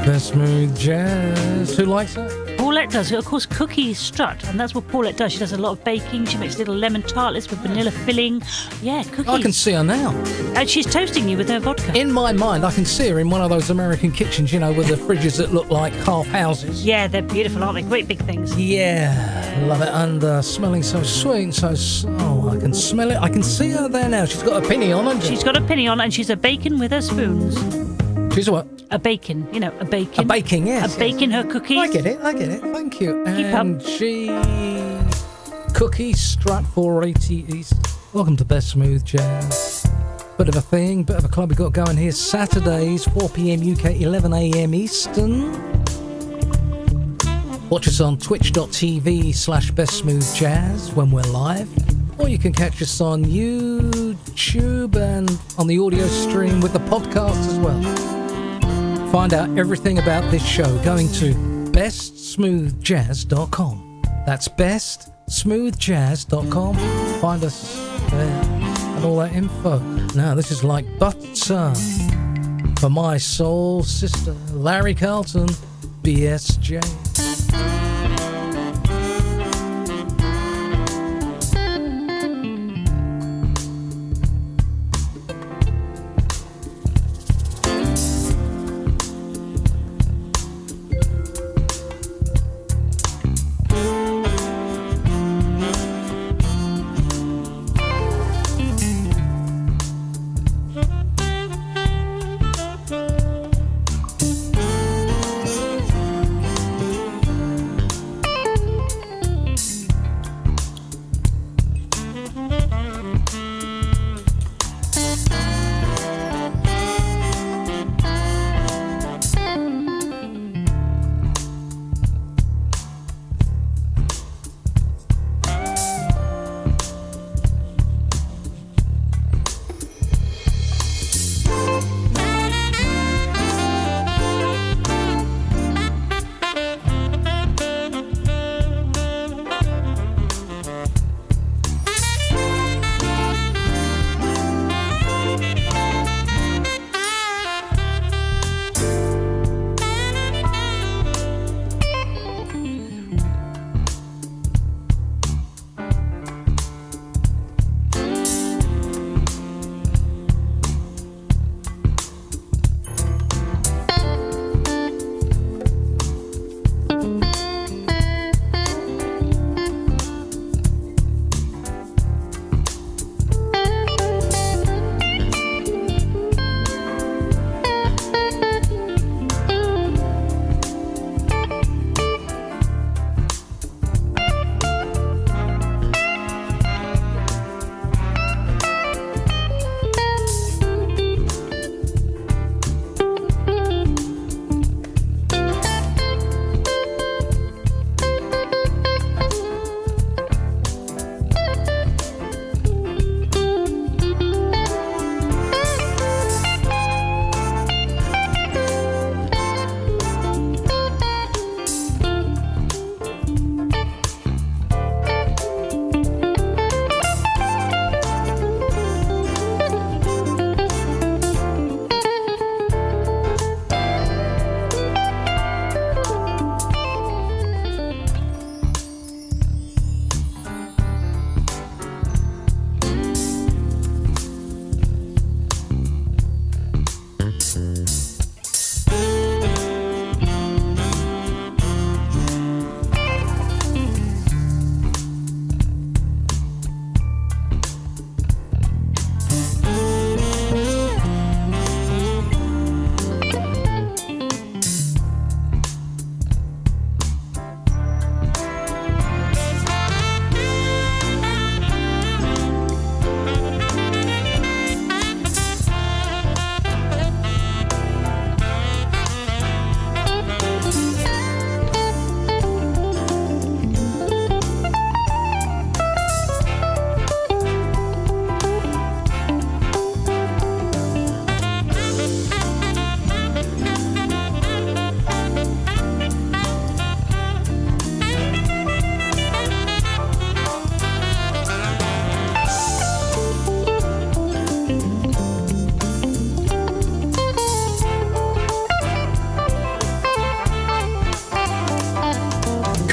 Best Smooth Jazz. Who likes that? Paulette does. Of course, Cookie Strut, and that's what Paulette does. She does a lot of baking. She makes little lemon tartlets with vanilla filling. Yeah, cookies. I can see her now. And she's toasting you with her vodka. In my mind, I can see her in one of those American kitchens, you know, with the fridges that look like half houses. Yeah, they're beautiful, aren't they? Great big things. Yeah, love it. And smelling so sweet, oh, I can smell it. I can see her there now. She's got a penny on, hasn't she? She's got a penny on, and she's a bacon with her spoons. She's a what? A bacon, you know, a bacon. A baking, yes. A bacon, her cookies. I get it. Thank you. Keep up. And she... Cookie Strat 480 East. Welcome to Best Smooth Jazz. Bit of a thing, bit of a club we got going here. Saturdays, 4 p.m. UK, 11 a.m. Eastern. Watch us on twitch.tv/bestsmoothjazz when we're live. Or you can catch us on YouTube and on the audio stream with the podcast as well. Find out everything about this show going to bestsmoothjazz.com. That's bestsmoothjazz.com. Find us there and all that info. Now, this is like butter for my soul sister, Larry Carlton, BSJ.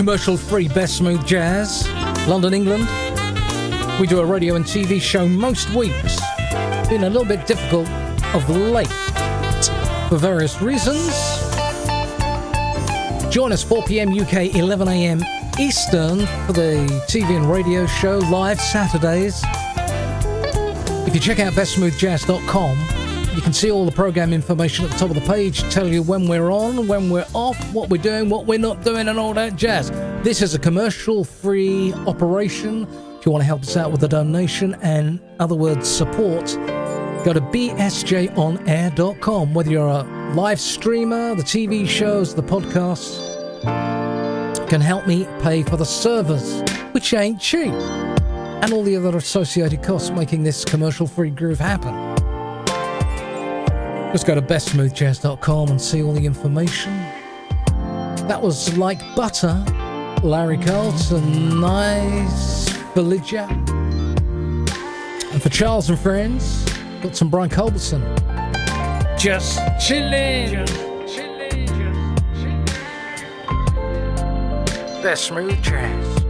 commercial-free Best Smooth Jazz, London, England. We do a radio and TV show most weeks. Been a little bit difficult of late for various reasons. Join us 4 p.m. UK, 11 a.m. Eastern for the TV and radio show live Saturdays. If you check out bestsmoothjazz.com, you can see all the program information at the top of the page, tell you when we're on, when we're off, what we're doing, what we're not doing, and all that jazz. This is a commercial-free operation. If you want to help us out with a donation and, other words, support, go to bsjonair.com. Whether you're a live streamer, the TV shows, the podcasts, can help me pay for the servers, which ain't cheap, and all the other associated costs making this commercial-free groove happen. Just go to bestsmoothjazz.com and see all the information. That was Like Butter, Larry Carlton, Nice Felicia. And for Charles and friends, got some Brian Culbertson. Just chillin'. Best Smooth Jazz.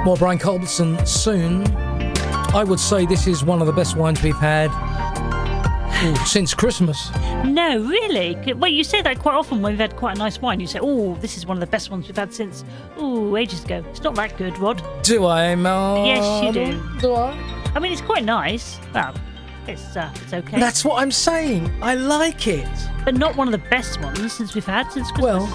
More Brian Culbertson soon. I would say this is one of the best wines we've had since Christmas. No, really? Well, you say that quite often when we've had quite a nice wine. You say, oh, this is one of the best ones we've had since, ages ago. It's not that good, Rod. Do I, Mel? Yes, you do. Do I? I mean, it's quite nice. Well, it's okay. That's what I'm saying. I like it. But not one of the best ones since we've had since Christmas. Well,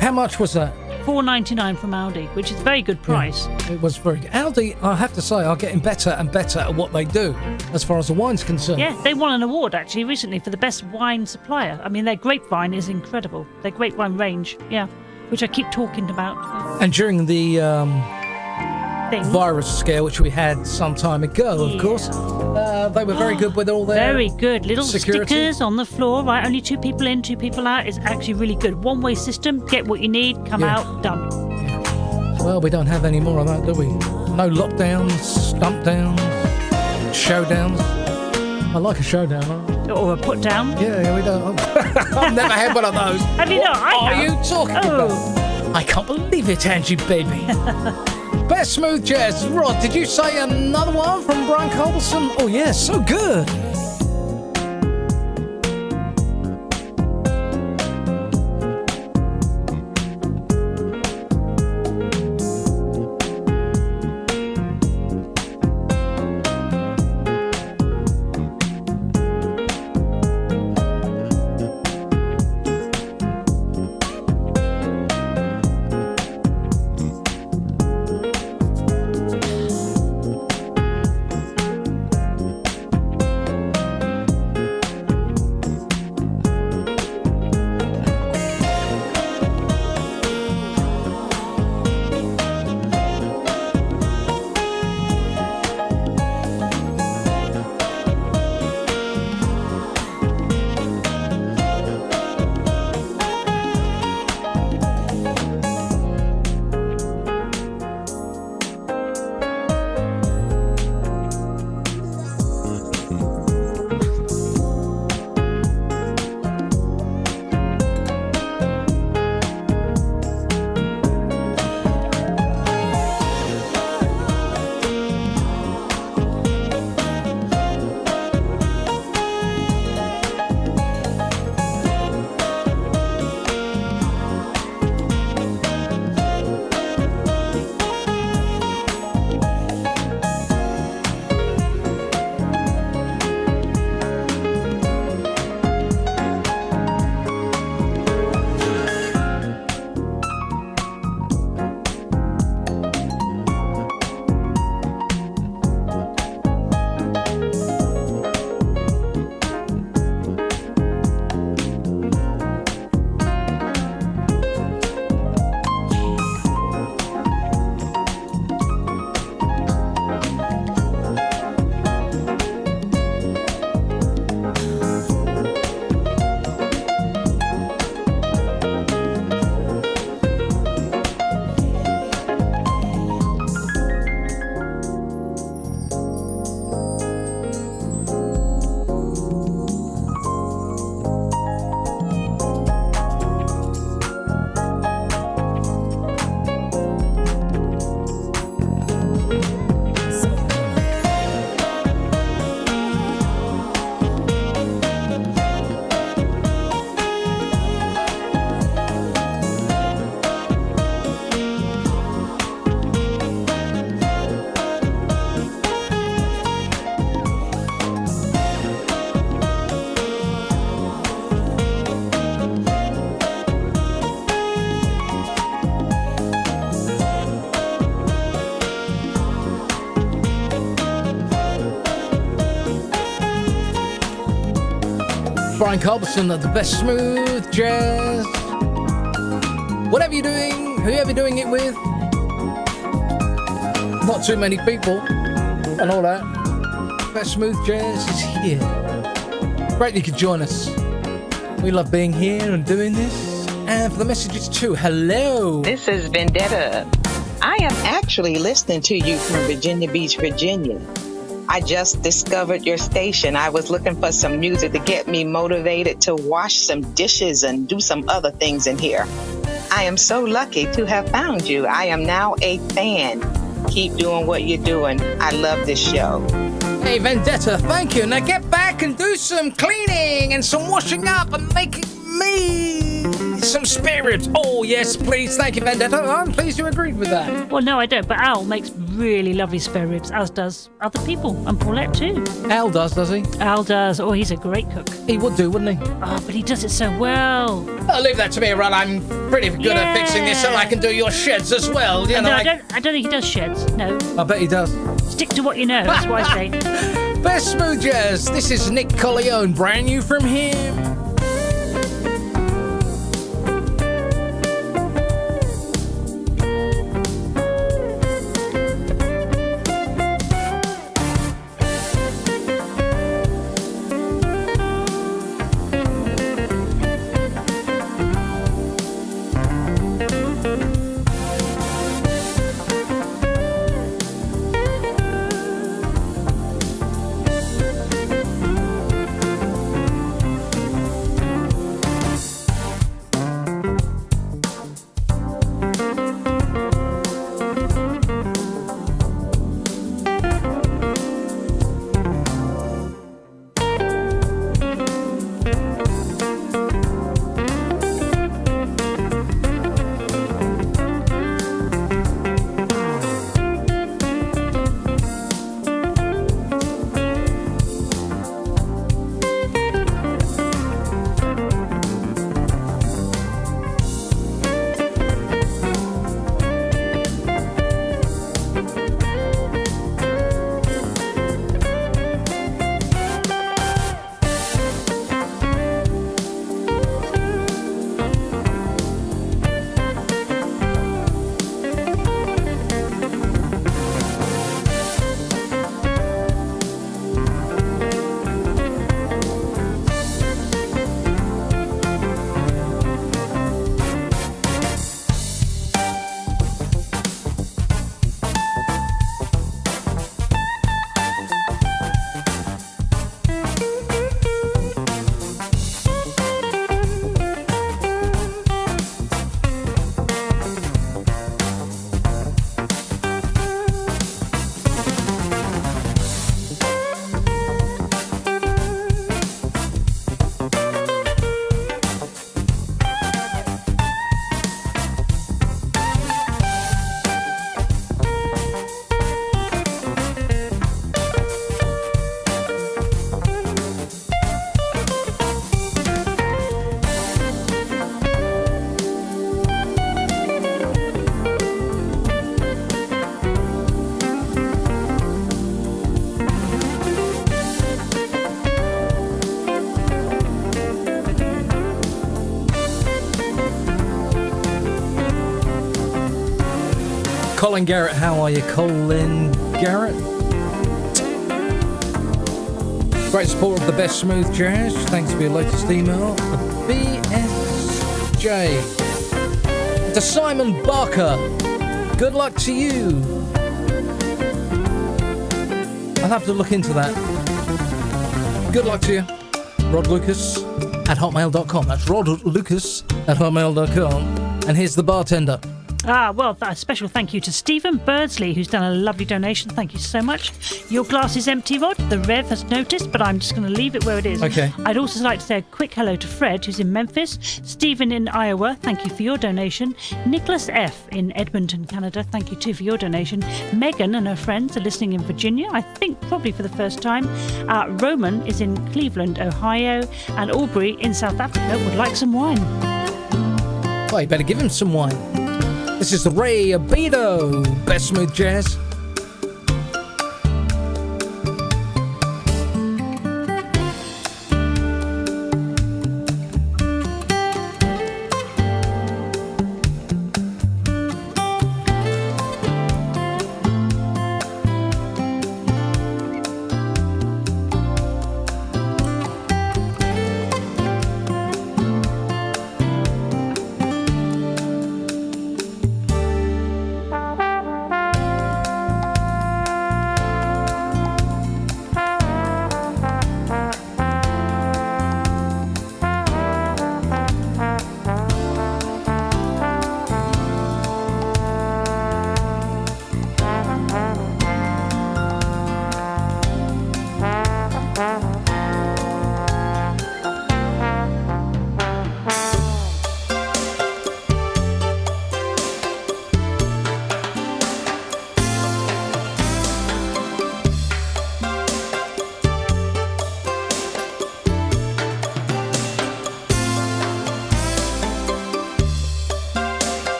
how much was that? $4.99 from Aldi, which is a very good price. Yeah, it was very good. Aldi, I have to say, are getting better and better at what they do as far as the wine's concerned. Yeah, they won an award actually recently for the best wine supplier. I mean, their grapevine is incredible. Their grapevine range, yeah, which I keep talking about. And during the virus scare, which we had some time ago, of course, they were very good with all their very good little security. Stickers on the floor, right? Only 2 people in, 2 people out. It's actually really good. One-way system. Get what you need, come out, done. Yeah. Well, we don't have any more of that, do we? No lockdowns, stump downs, showdowns. I like a showdown. Huh? Or a put down. Yeah, we don't. I've never had one of those. Have you not? What are you talking about? I can't believe it, Angie, baby. Best smooth jazz. Rod, did you say another one from Brian Culbertson? Oh, yeah, so good. Brian Culbertson at the best smooth jazz. Whatever you're doing, whoever you're doing it with, not too many people and all that. Best smooth jazz is here. Great you could join us. We love being here and doing this. And for the messages too, hello. This is Vendetta. I am actually listening to you from Virginia Beach, Virginia. I just discovered your station. I was looking for some music to get me motivated to wash some dishes and do some other things in here. I am so lucky to have found you. I am now a fan. Keep doing what you're doing. I love this show. Hey, Vendetta, thank you. Now get back and do some cleaning and some washing up and making me some spare ribs. Oh, yes, please. Thank you, Vendetta. I'm pleased you agreed with that. Well, no, I don't, but Al makes really lovely spare ribs, as does other people, and Paulette too. Al does he? Al does. Oh, he's a great cook. He would do, wouldn't he? Oh, but he does it so well. Oh, leave that to me, Ron. I'm pretty good at fixing this, and I can do your sheds as well. You know, I don't think he does sheds. No. I bet he does. Stick to what you know. That's what I say. Best Smooth Jazz. This is Nick Colleone, brand new from him. Colin Garrett, how are you, Colin Garrett? Great support of the best smooth jazz. Thanks for your latest email. BSJ. To Simon Barker, good luck to you. I'll have to look into that. Good luck to you. Rod Lucas at hotmail.com. That's Rod Lucas at hotmail.com. And here's the bartender. Well, a special thank you to Stephen Birdsley, who's done a lovely donation. Thank you so much. Your glass is empty, Rod. The Rev has noticed, but I'm just going to leave it where it is. Okay. I'd also like to say a quick hello to Fred, who's in Memphis. Stephen in Iowa, thank you for your donation. Nicholas F. in Edmonton, Canada, thank you too for your donation. Megan and her friends are listening in Virginia, I think probably for the first time. Roman is in Cleveland, Ohio. And Aubrey in South Africa would like some wine. Oh, you better give him some wine. This is the Ray Abedo, best smooth jazz.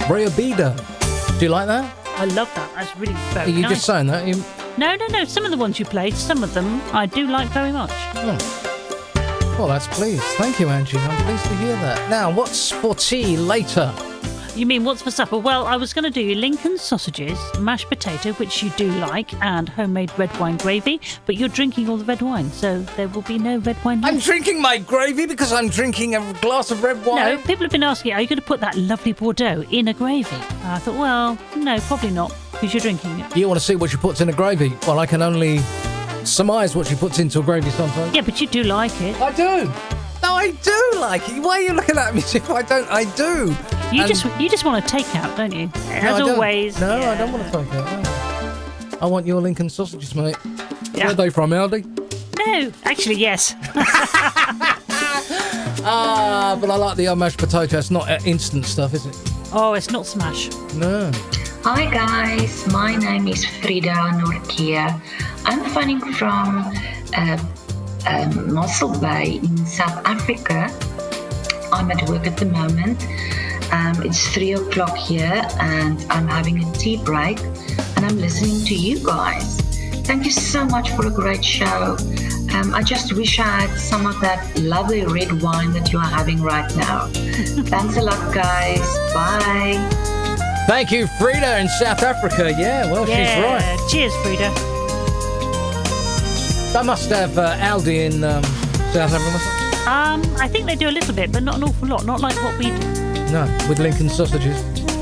Riobido. Do you like that? I love that. That's really very Are you nice. just saying that? No. Some of the ones you played, some of them I do like very much. Oh. Well, that's pleased. Thank you, Angie. I'm pleased to hear that. Now, what's for tea later? You mean what's for supper? Well, I was going to do Lincoln sausages, mashed potato, which you do like, and homemade red wine gravy, but you're drinking all the red wine, so there will be no red wine left. I'm drinking my gravy because I'm drinking a glass of red wine? No, people have been asking, are you going to put that lovely Bordeaux in a gravy? And I thought, well, no, probably not, because you're drinking it. You want to see what she puts in a gravy? Well, I can only surmise what she puts into a gravy sometimes. Yeah, but you do like it. I do. No, I do like it. Why are you looking at me as if I don't? I do. You just want to take out, don't you? As always. No, I don't want to take out. No. I want your Lincoln sausages, mate. Yeah. Where are they from, Aldi? No, actually, yes. But I like the mashed potato. It's not instant stuff, is it? Oh, it's not smash. No. Hi guys, my name is Frida Norkia. I'm phoning from Mossel Bay in South Africa. I'm at work at the moment. It's 3 o'clock here and I'm having a tea break and I'm listening to you guys. Thank you so much for a great show. I just wish I had some of that lovely red wine that you are having right now. Thanks a lot, guys. Bye. Thank you, Frida in South Africa. Yeah, well, she's right. Cheers, Frida. They must have Aldi in South Africa. I think they do a little bit, but not an awful lot. Not like what we do. No, with Lincoln sausages.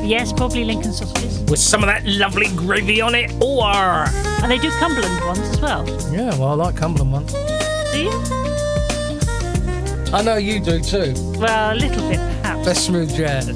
Yes, probably Lincoln sausages. With some of that lovely gravy on it. Or and they do Cumberland ones as well. Yeah, well, I like Cumberland ones. Do you? I know you do too. Well, a little bit, perhaps. That's smooth jazz.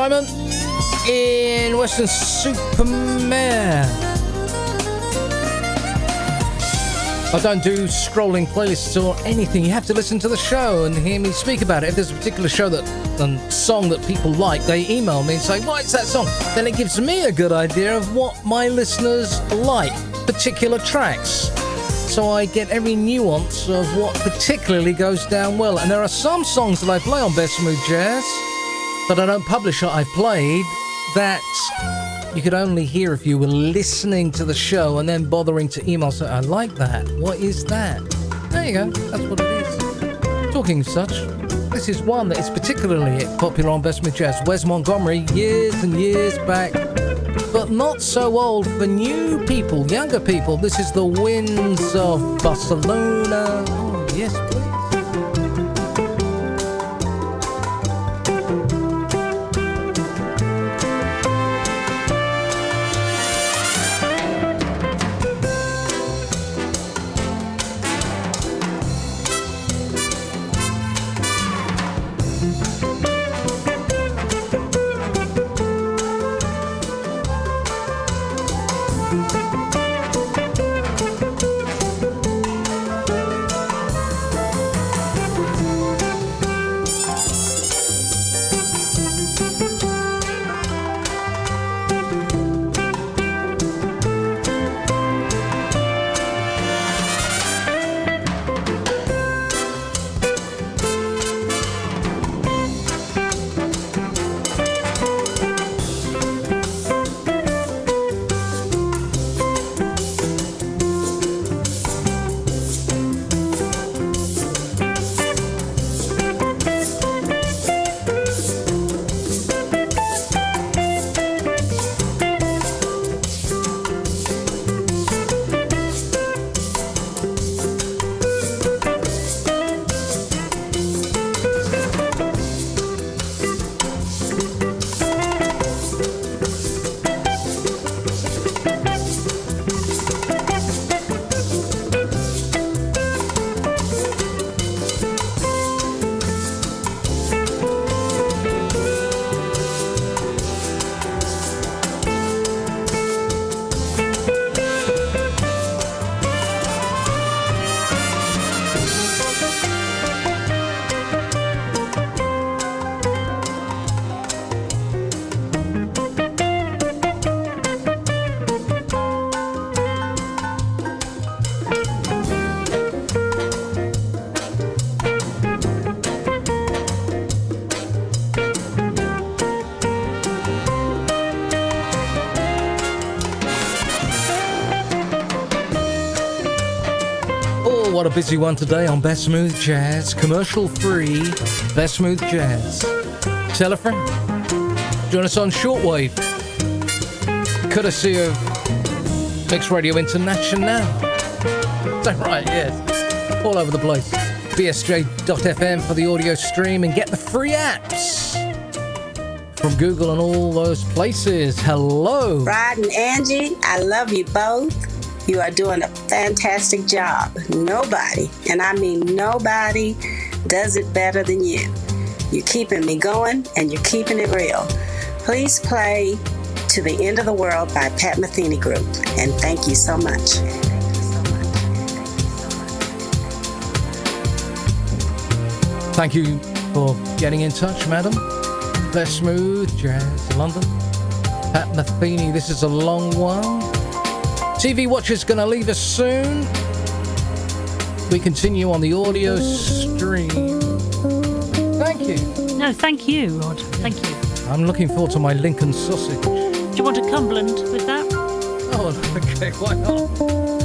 Simon in Western Supermare. I don't do scrolling playlists or anything. You have to listen to the show and hear me speak about it. If there's a particular show and song that people like, they email me and say, "Why is that song?" Then it gives me a good idea of what my listeners like, particular tracks. So I get every nuance of what particularly goes down well. And there are some songs that I play on Best Smooth Jazz that I don't publish that I've played that you could only hear if you were listening to the show and then bothering to email saying, "I like that. What is that?" There you go. That's what it is. Talking of such, this is one that is particularly popular on Best Smooth Jazz. Wes Montgomery, years and years back, but not so old for new people, younger people. This is The Winds of Barcelona. Oh, yes, please. What a busy one today on Best Smooth Jazz, commercial free Best Smooth Jazz. Tell a friend. Join us on shortwave, courtesy of Mixed Radio International. Is that right? Yes. All over the place. bsj.fm for the audio stream and get the free apps from Google and all those places. Hello. Rod and Angie, I love you both. You are doing a fantastic job. Nobody, and I mean nobody, does it better than you. You're keeping me going and you're keeping it real. Please play To the End of the World by Pat Metheny Group. And thank you so much. Thank you for getting in touch, madam. Best Smooth Jazz, London. Pat Metheny, this is a long one. TV Watcher's going to leave us soon. We continue on the audio stream. Thank you. No, thank you, Rod. Thank you. I'm looking forward to my Lincoln sausage. Do you want a Cumberland with that? Oh, okay, why not?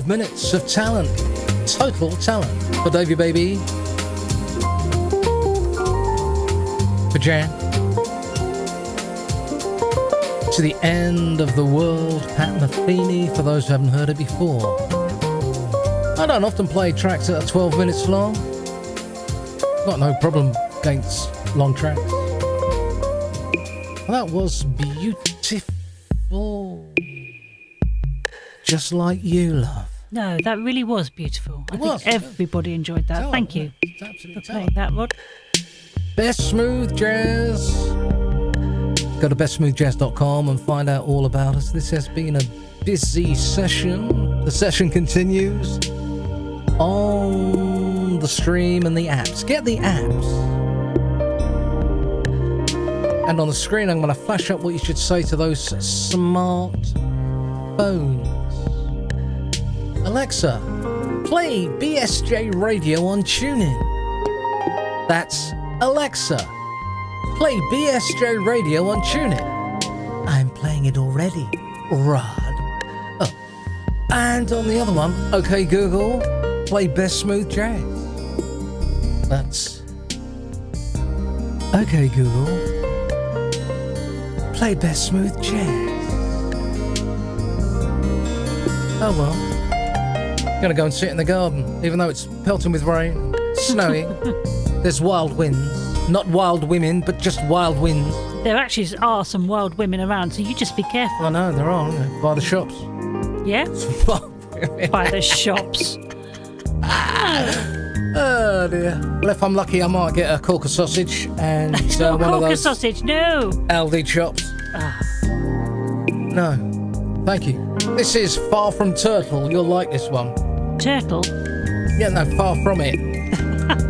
Minutes of talent, total talent for Davey Baby, for Jan, to the end of the world, Pat Metheny, for those who haven't heard it before. I don't often play tracks that are 12 minutes long. Got no problem against long tracks. That was beautiful. Just like you, love. No, that really was beautiful. I think everybody enjoyed that. Thank you for playing that, Rod. Best Smooth Jazz. Go to bestsmoothjazz.com and find out all about us. This has been a busy session. The session continues on the stream and the apps. Get the apps. And on the screen, I'm going to flash up what you should say to those smart phones. Alexa, play BSJ Radio on TuneIn. That's Alexa, play BSJ Radio on TuneIn. I'm playing it already, Rod. Oh. And on the other one, OK Google, play Best Smooth Jazz. That's OK Google, play Best Smooth Jazz. Oh well. Gonna go and sit in the garden, even though it's pelting with rain, snowing. There's wild winds. Not wild women, but just wild winds. There actually are some wild women around, so you just be careful. I know, there are, aren't there? By the shops. Yeah? By the shops. Oh dear. Well, if I'm lucky, I might get a corker sausage and one of those sausage, no. Aldi chops. No, thank you. This is Far From Turtle. You'll like this one. Turtle? Yeah, no, far from it.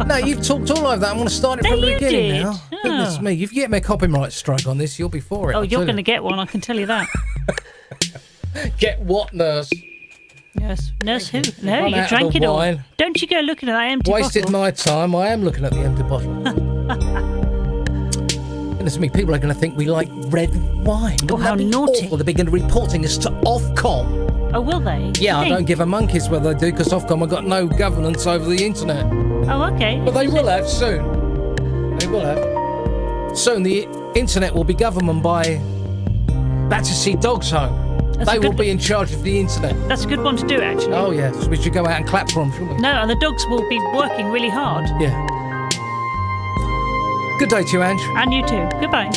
No, you've talked all over that. I'm going to start it from the beginning did. now. Goodness me, if you get me a copyright strike on this, you'll be for it. Oh, you're going to get one, I can tell you that. Get what, nurse? Yes. Nurse who? No, you drank it all. Don't you go looking at that empty Wasted bottle. my time. I am looking at the empty bottle. Goodness me, people are going to think we like red wine. Oh, how naughty. Well, they'll begin reporting us to Ofcom. Oh, will they? Yeah, I don't give a monkey's whether they do, because Ofcom have got no governance over the internet. Oh, okay. But they will have soon. They will have. Soon the internet will be governed by Battersea Dogs Home. They will be in charge of the internet. That's a good one to do, actually. Oh, yeah. So we should go out and clap for them, shouldn't we? No, and the dogs will be working really hard. Yeah. Good day to you, Ange. And you too. Goodbye.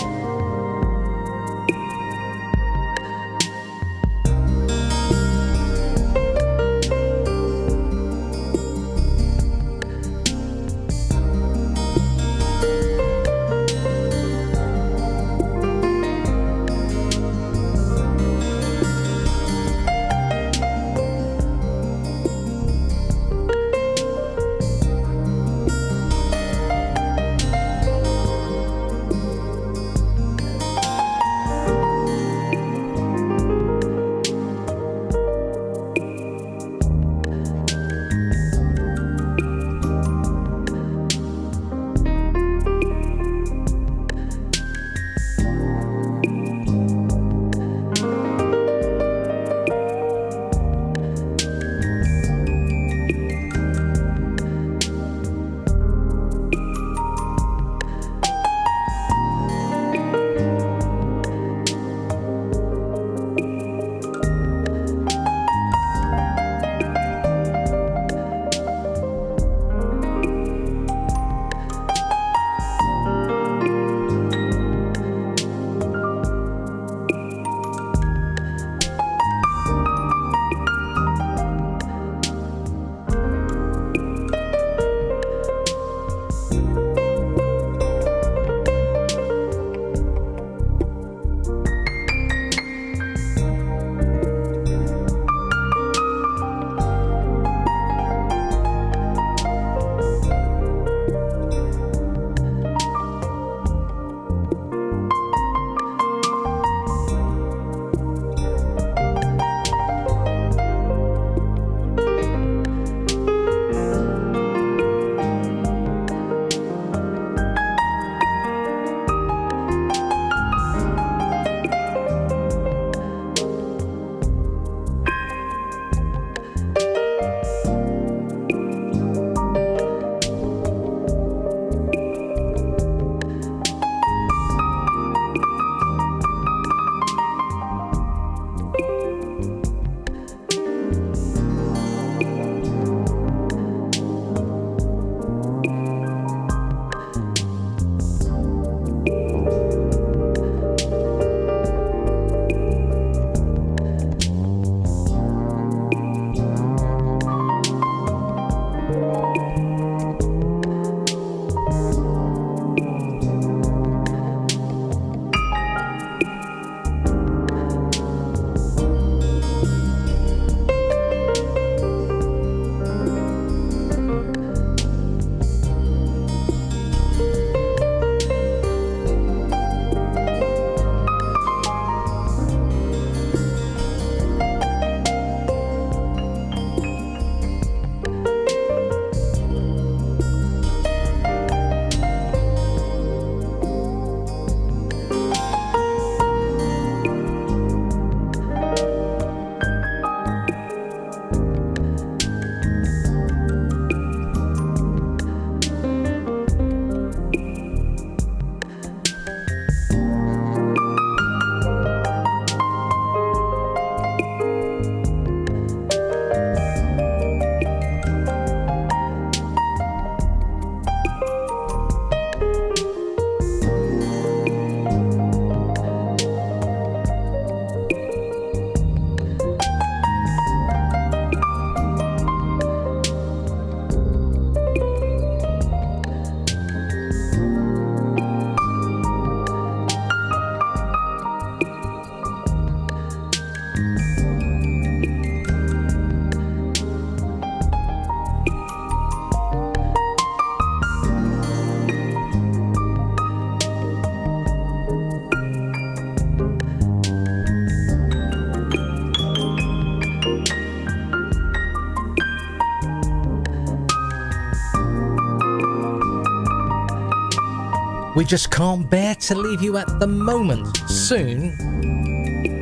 We just can't bear to leave you at the moment. Soon.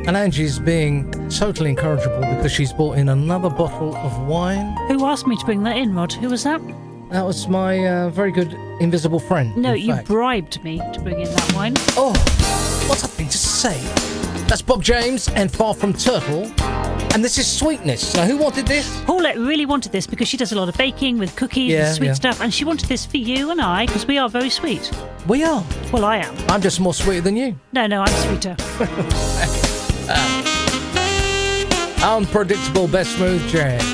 And Angie's being totally incorrigible because she's bought in another bottle of wine. Who asked me to bring that in, Rod? Who was that? That was my very good invisible friend. No, you bribed me to bring in that wine. Oh, what a thing to say. That's Bob James and Far From Turtle. And this is Sweetness. Now, who wanted this? Paulette really wanted this because she does a lot of baking with cookies and sweet stuff, and she wanted this for you and I because we are very sweet. We are? Well, I am. I'm just more sweeter than you. No, I'm sweeter. Unpredictable Best Smooth Jazz.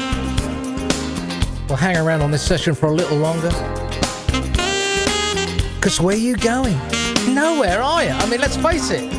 We'll hang around on this session for a little longer. Because where are you going? Nowhere, are you? I mean, let's face it.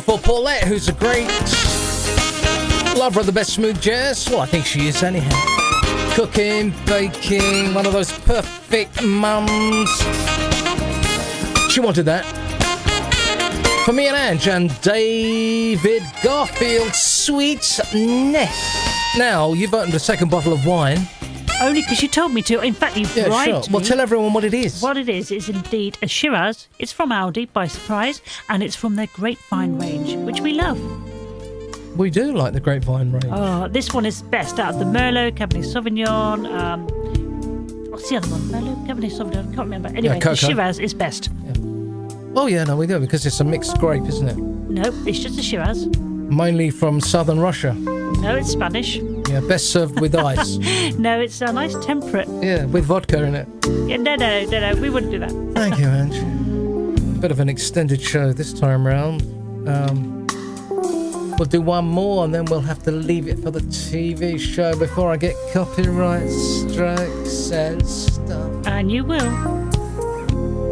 for Paulette, who's a great lover of the best smooth jazz. Well, I think she is anyhow. Cooking, baking, one of those perfect mums. She wanted that. For me and Ange and David Garfield, Sweetness. Now, you've opened a second bottle of wine. Only because you told me to. In fact, you bribed sure. me. Well, tell everyone what it is. What it is indeed a Shiraz. It's from Aldi, by surprise, and it's from their Grapevine range, which we love. We do like the Grapevine range. Oh, this one is best out of the Merlot, Cabernet Sauvignon. What's the other one? Merlot, Cabernet Sauvignon. I can't remember. Anyway, the Shiraz is best. Yeah. Oh, yeah, no, we do, because it's a mixed grape, isn't it? No, it's just a Shiraz. Mainly from southern Russia. No, it's Spanish. Yeah, best served with ice. No, it's a nice temperate. Yeah, with vodka in it. Yeah, no, we wouldn't do that. Thank you, Ange. Bit of an extended show this time round. We'll do one more and then we'll have to leave it for the TV show before I get copyright strikes and stuff. And you will.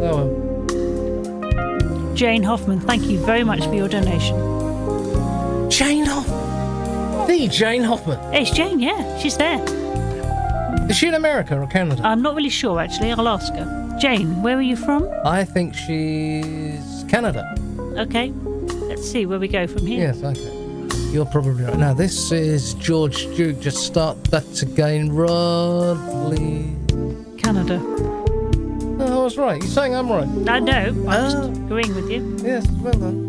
Oh, well. Jane Hoffman, thank you very much for your donation. Jane Hoffman? The Jane Hoffman? It's Jane, yeah. She's there. Is she in America or Canada? I'm not really sure, actually. I'll ask her. Jane, where are you from? I think she's Canada. Okay. Let's see where we go from here. Yes, okay. You're probably right. Now, this is George Duke. Just start that again, Rod, please. Canada. Oh, I was right. You're saying I'm right. I know. I'm just agreeing with you. Yes, well done.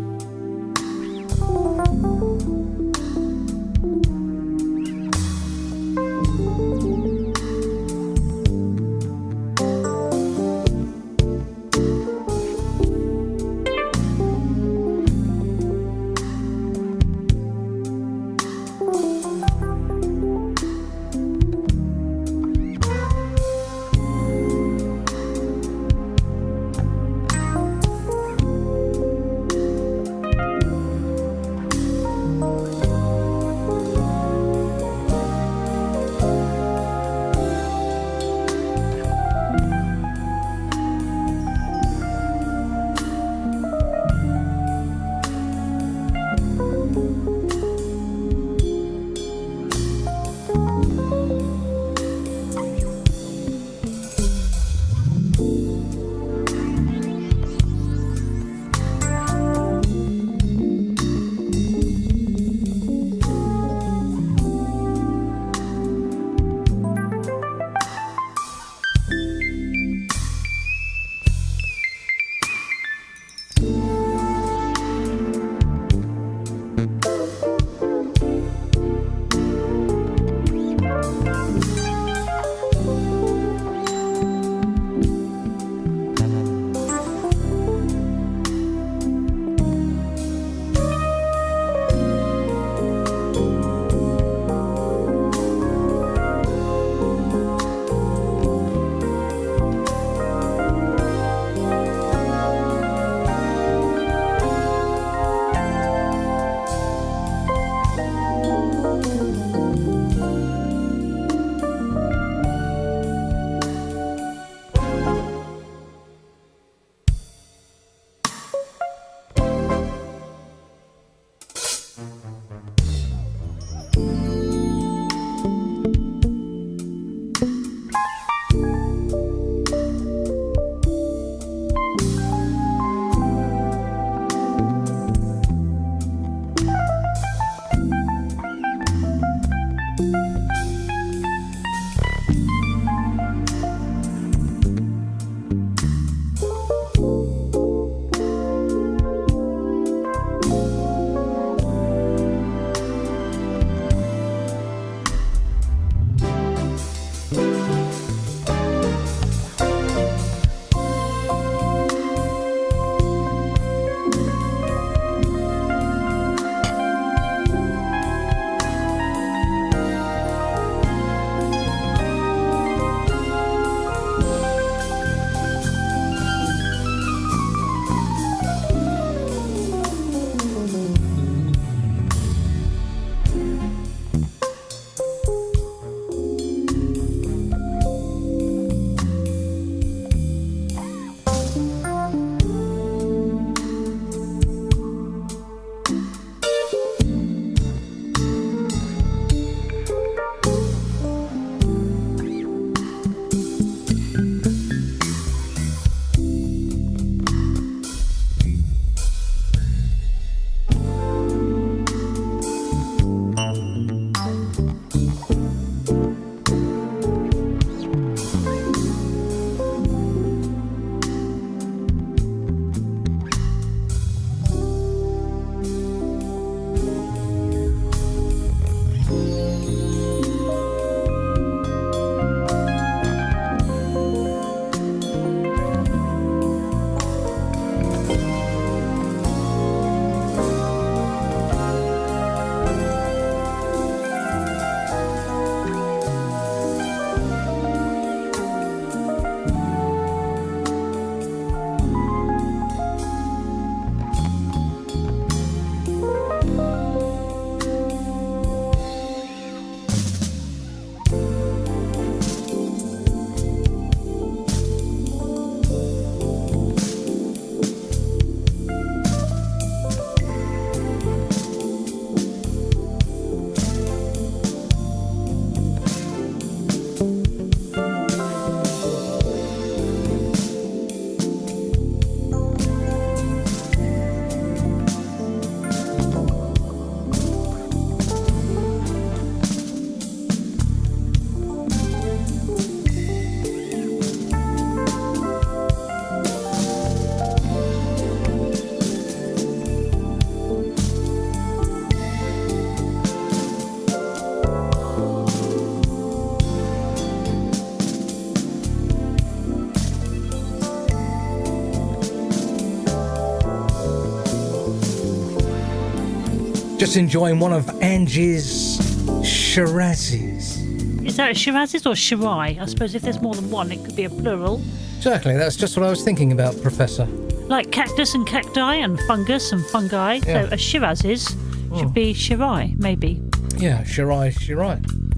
just enjoying one of Angie's Shirazes. Is that a Shirazes or Shirai? I suppose if there's more than one, it could be a plural. Exactly, that's just what I was thinking about, Professor. Like cactus and cacti and fungus and fungi. Yeah. So a Shirazes should be Shirai, maybe. Yeah, Shirai.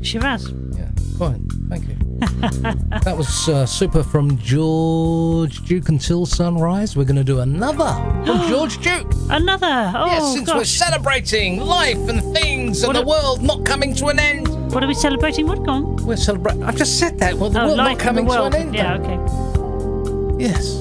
Shiraz. Yeah, fine. Thank you. That was super from George Duke Until Sunrise. We're going to do another from George Duke. Another? Oh, yes, since we're celebrating life and things and the world not coming to an end. What are we celebrating? What, gone? We're celebrating... I've just said that. Well, the world not coming to an end. Yeah, okay. Yes.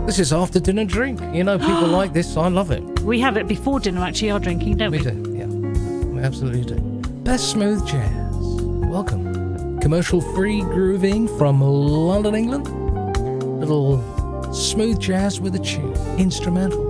This is after dinner drink. You know, people like this. I love it. We have it before dinner, actually, our drinking, don't we? We do, yeah. We absolutely do. Best smooth jazz. Welcome. Commercial-free grooving from London, England. Little smooth jazz with a tune. Instrumental.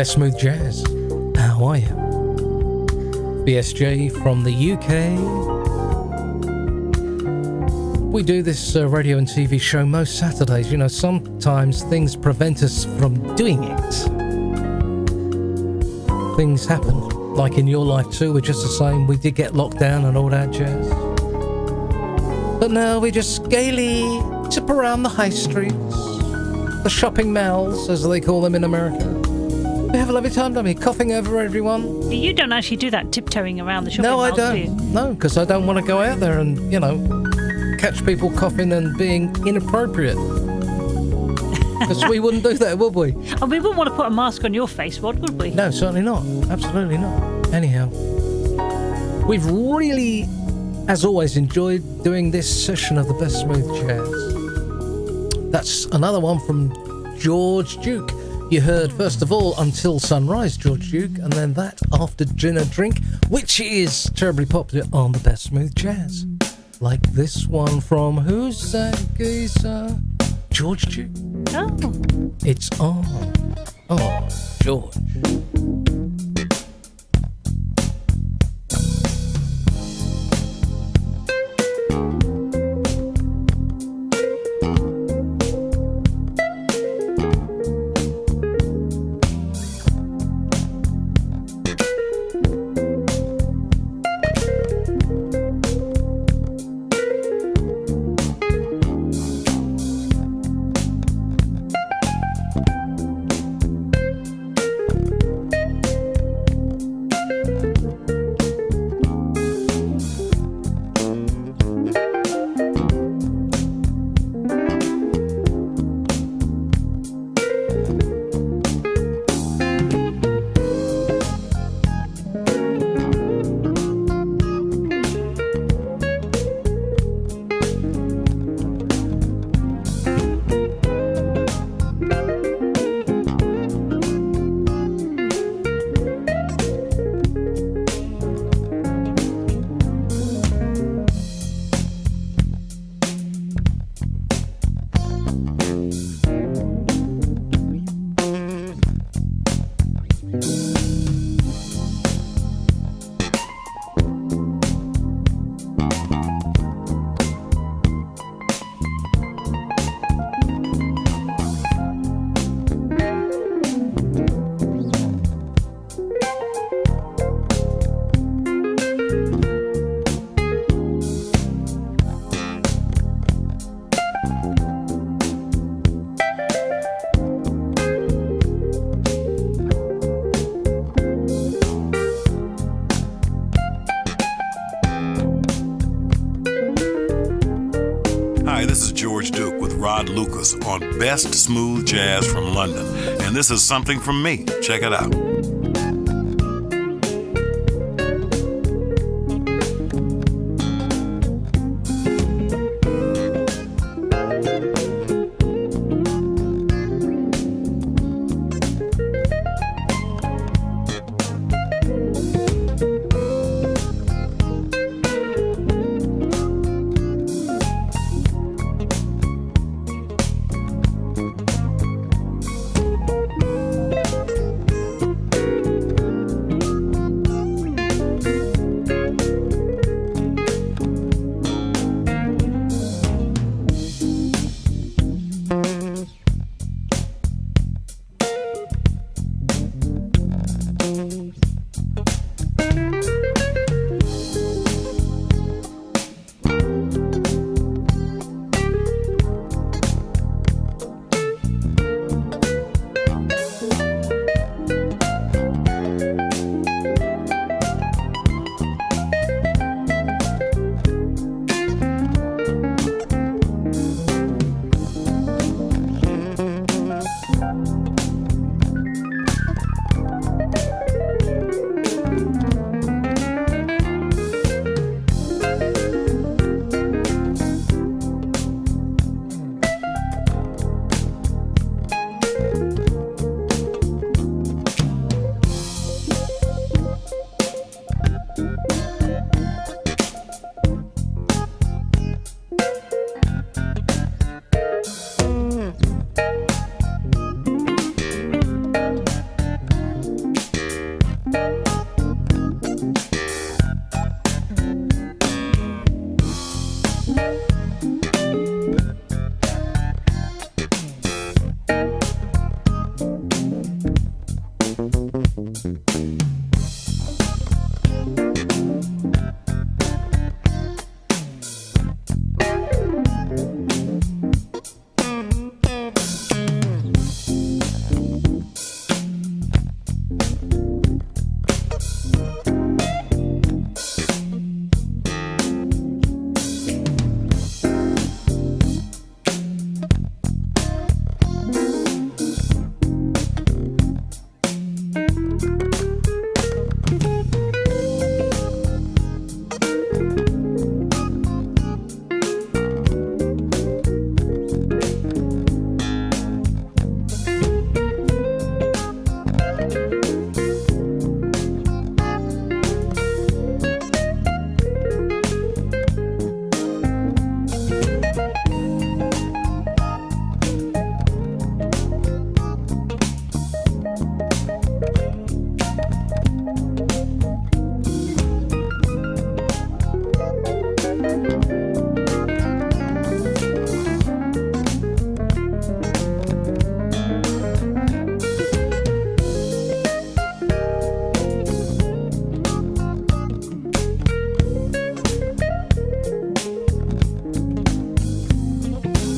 Best Smooth Jazz. How are you? BSJ from the UK. We do this radio and TV show most Saturdays. You know, sometimes things prevent us from doing it. Things happen, like in your life too. We're just the same. We did get locked down and all that jazz. But now we just gaily tip around the high streets, the shopping malls, as they call them in America. We have a lovely time, don't we? Coughing over everyone. You don't actually do that tiptoeing around the shopping No, malls, I don't. do you? No, because I don't want to go out there and, you know, catch people coughing and being inappropriate. Because we wouldn't do that, would we? And we wouldn't want to put a mask on your face, Rod, would we? No, certainly not. Absolutely not. Anyhow, we've really, as always, enjoyed doing this session of the Best Smooth Jazz. That's another one from George Duke. You heard, first of all, Until Sunrise, George Duke, and then that, After Dinner Drink, which is terribly popular on the Best Smooth Jazz. Like this one from, who's that geezer? George Duke. Oh. It's on. Oh, George. Lucas on Best Smooth Jazz from London. And this is something from me. Check it out.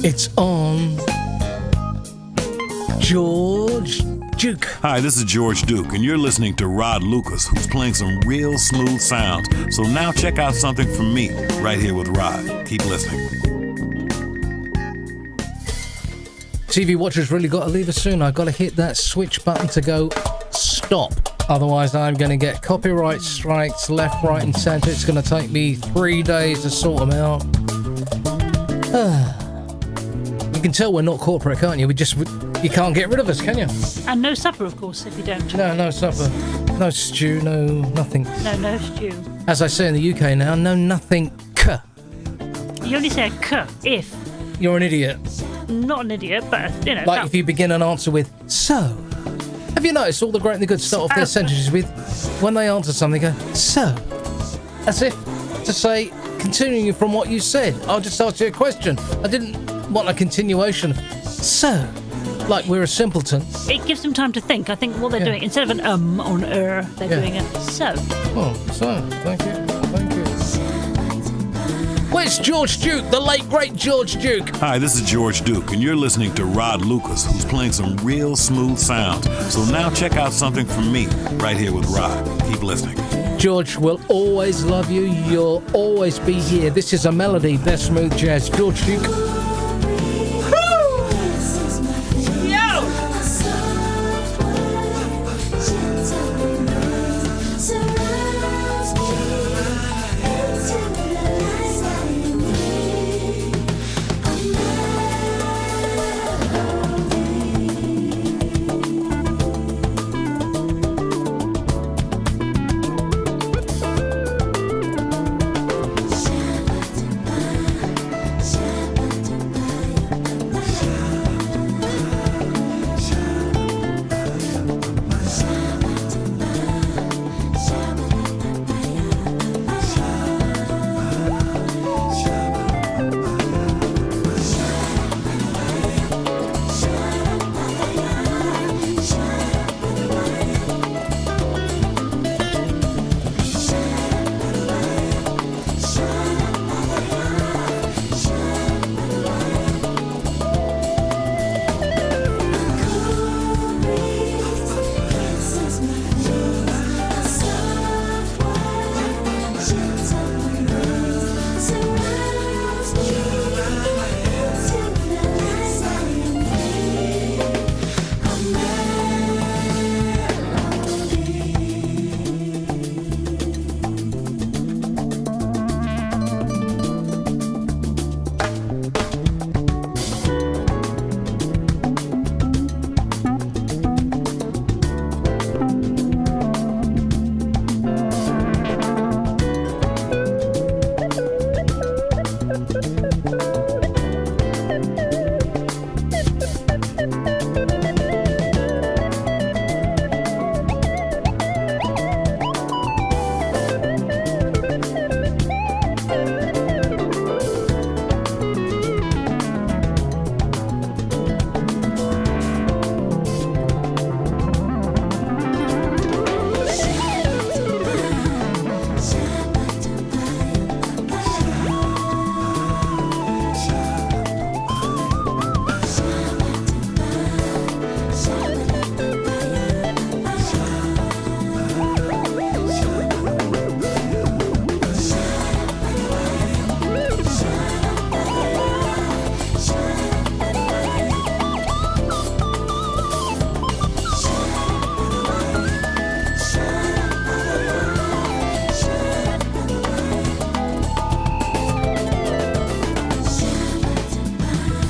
It's on George Duke. Hi, this is George Duke, and you're listening to Rod Lucas, who's playing some real smooth sounds. So now check out something from me right here with Rod. Keep listening. TV watchers really got to leave us soon. I've got to hit that switch button to go stop. Otherwise, I'm going to get copyright strikes left, right, and centre. It's going to take me 3 days to sort them out. You can tell we're not corporate, can't you? You can't get rid of us, can you? And no supper, of course, if you don't. No supper. No stew, no nothing. No stew. As I say in the UK now, no nothing. You only say a k if. You're an idiot. Not an idiot, but, you know. Like if you begin an answer with, so. Have you noticed all the great and the good start off their sentences with, when they answer something, go, so. As if to say, continuing from what you said, I'll just ask you a question. I didn't want a continuation. So. Like we're a simpleton. It gives them time to think. I think what they're doing, instead of an or an they're doing a so. Oh, so. Thank you. Where's George Duke, the late, great George Duke? Hi, this is George Duke, and you're listening to Rod Lucas, who's playing some real smooth sounds. So now check out something from me right here with Rod. Keep listening. George will always love you. You'll always be here. This is a melody, best smooth jazz. George Duke.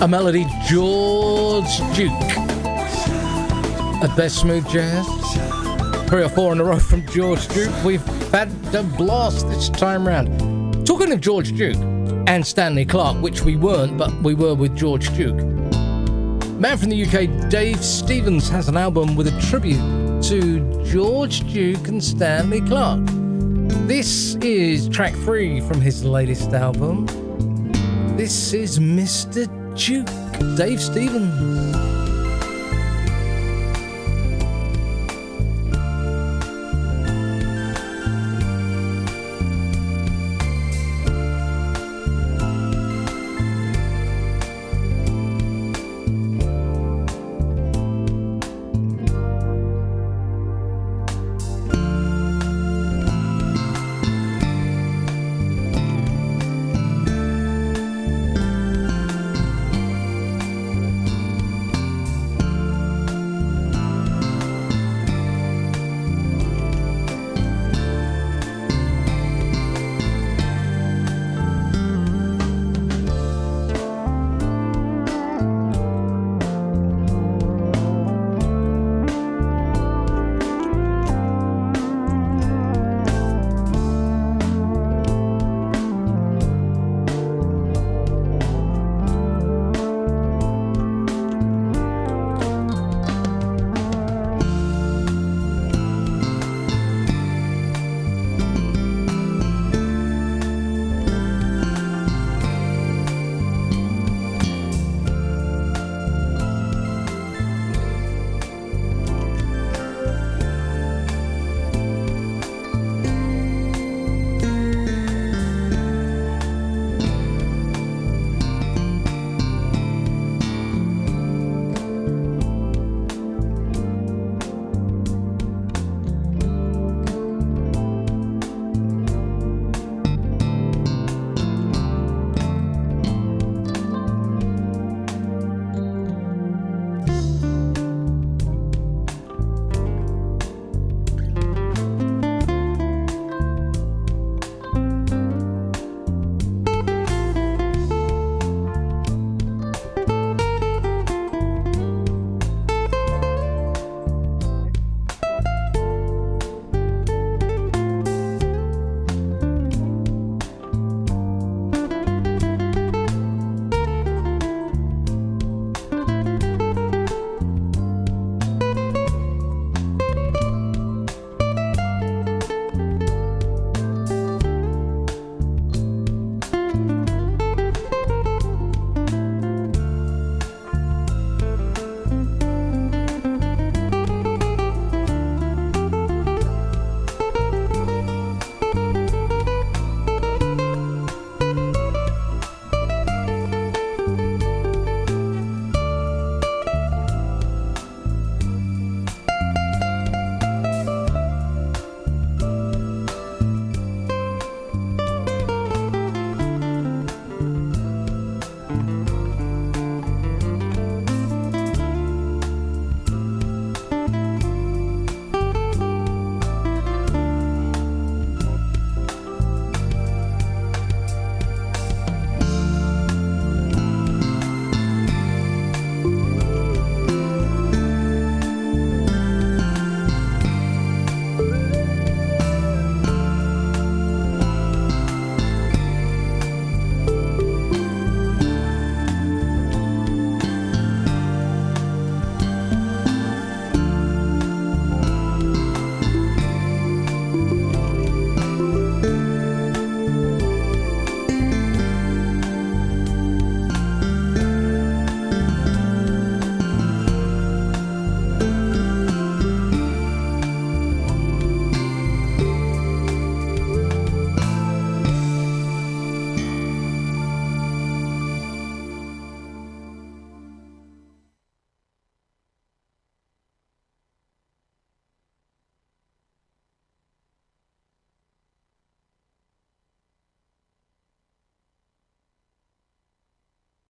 A melody, George Duke. At Best Smooth Jazz. 3 or 4 in a row from George Duke. We've had a blast this time round. Talking of George Duke and Stanley Clarke, which we weren't, but we were with George Duke. Man from the UK, Dave Stevens, has an album with a tribute to George Duke and Stanley Clarke. This is track 3 from his latest album. This is Mr. Duke, Dave Stevens.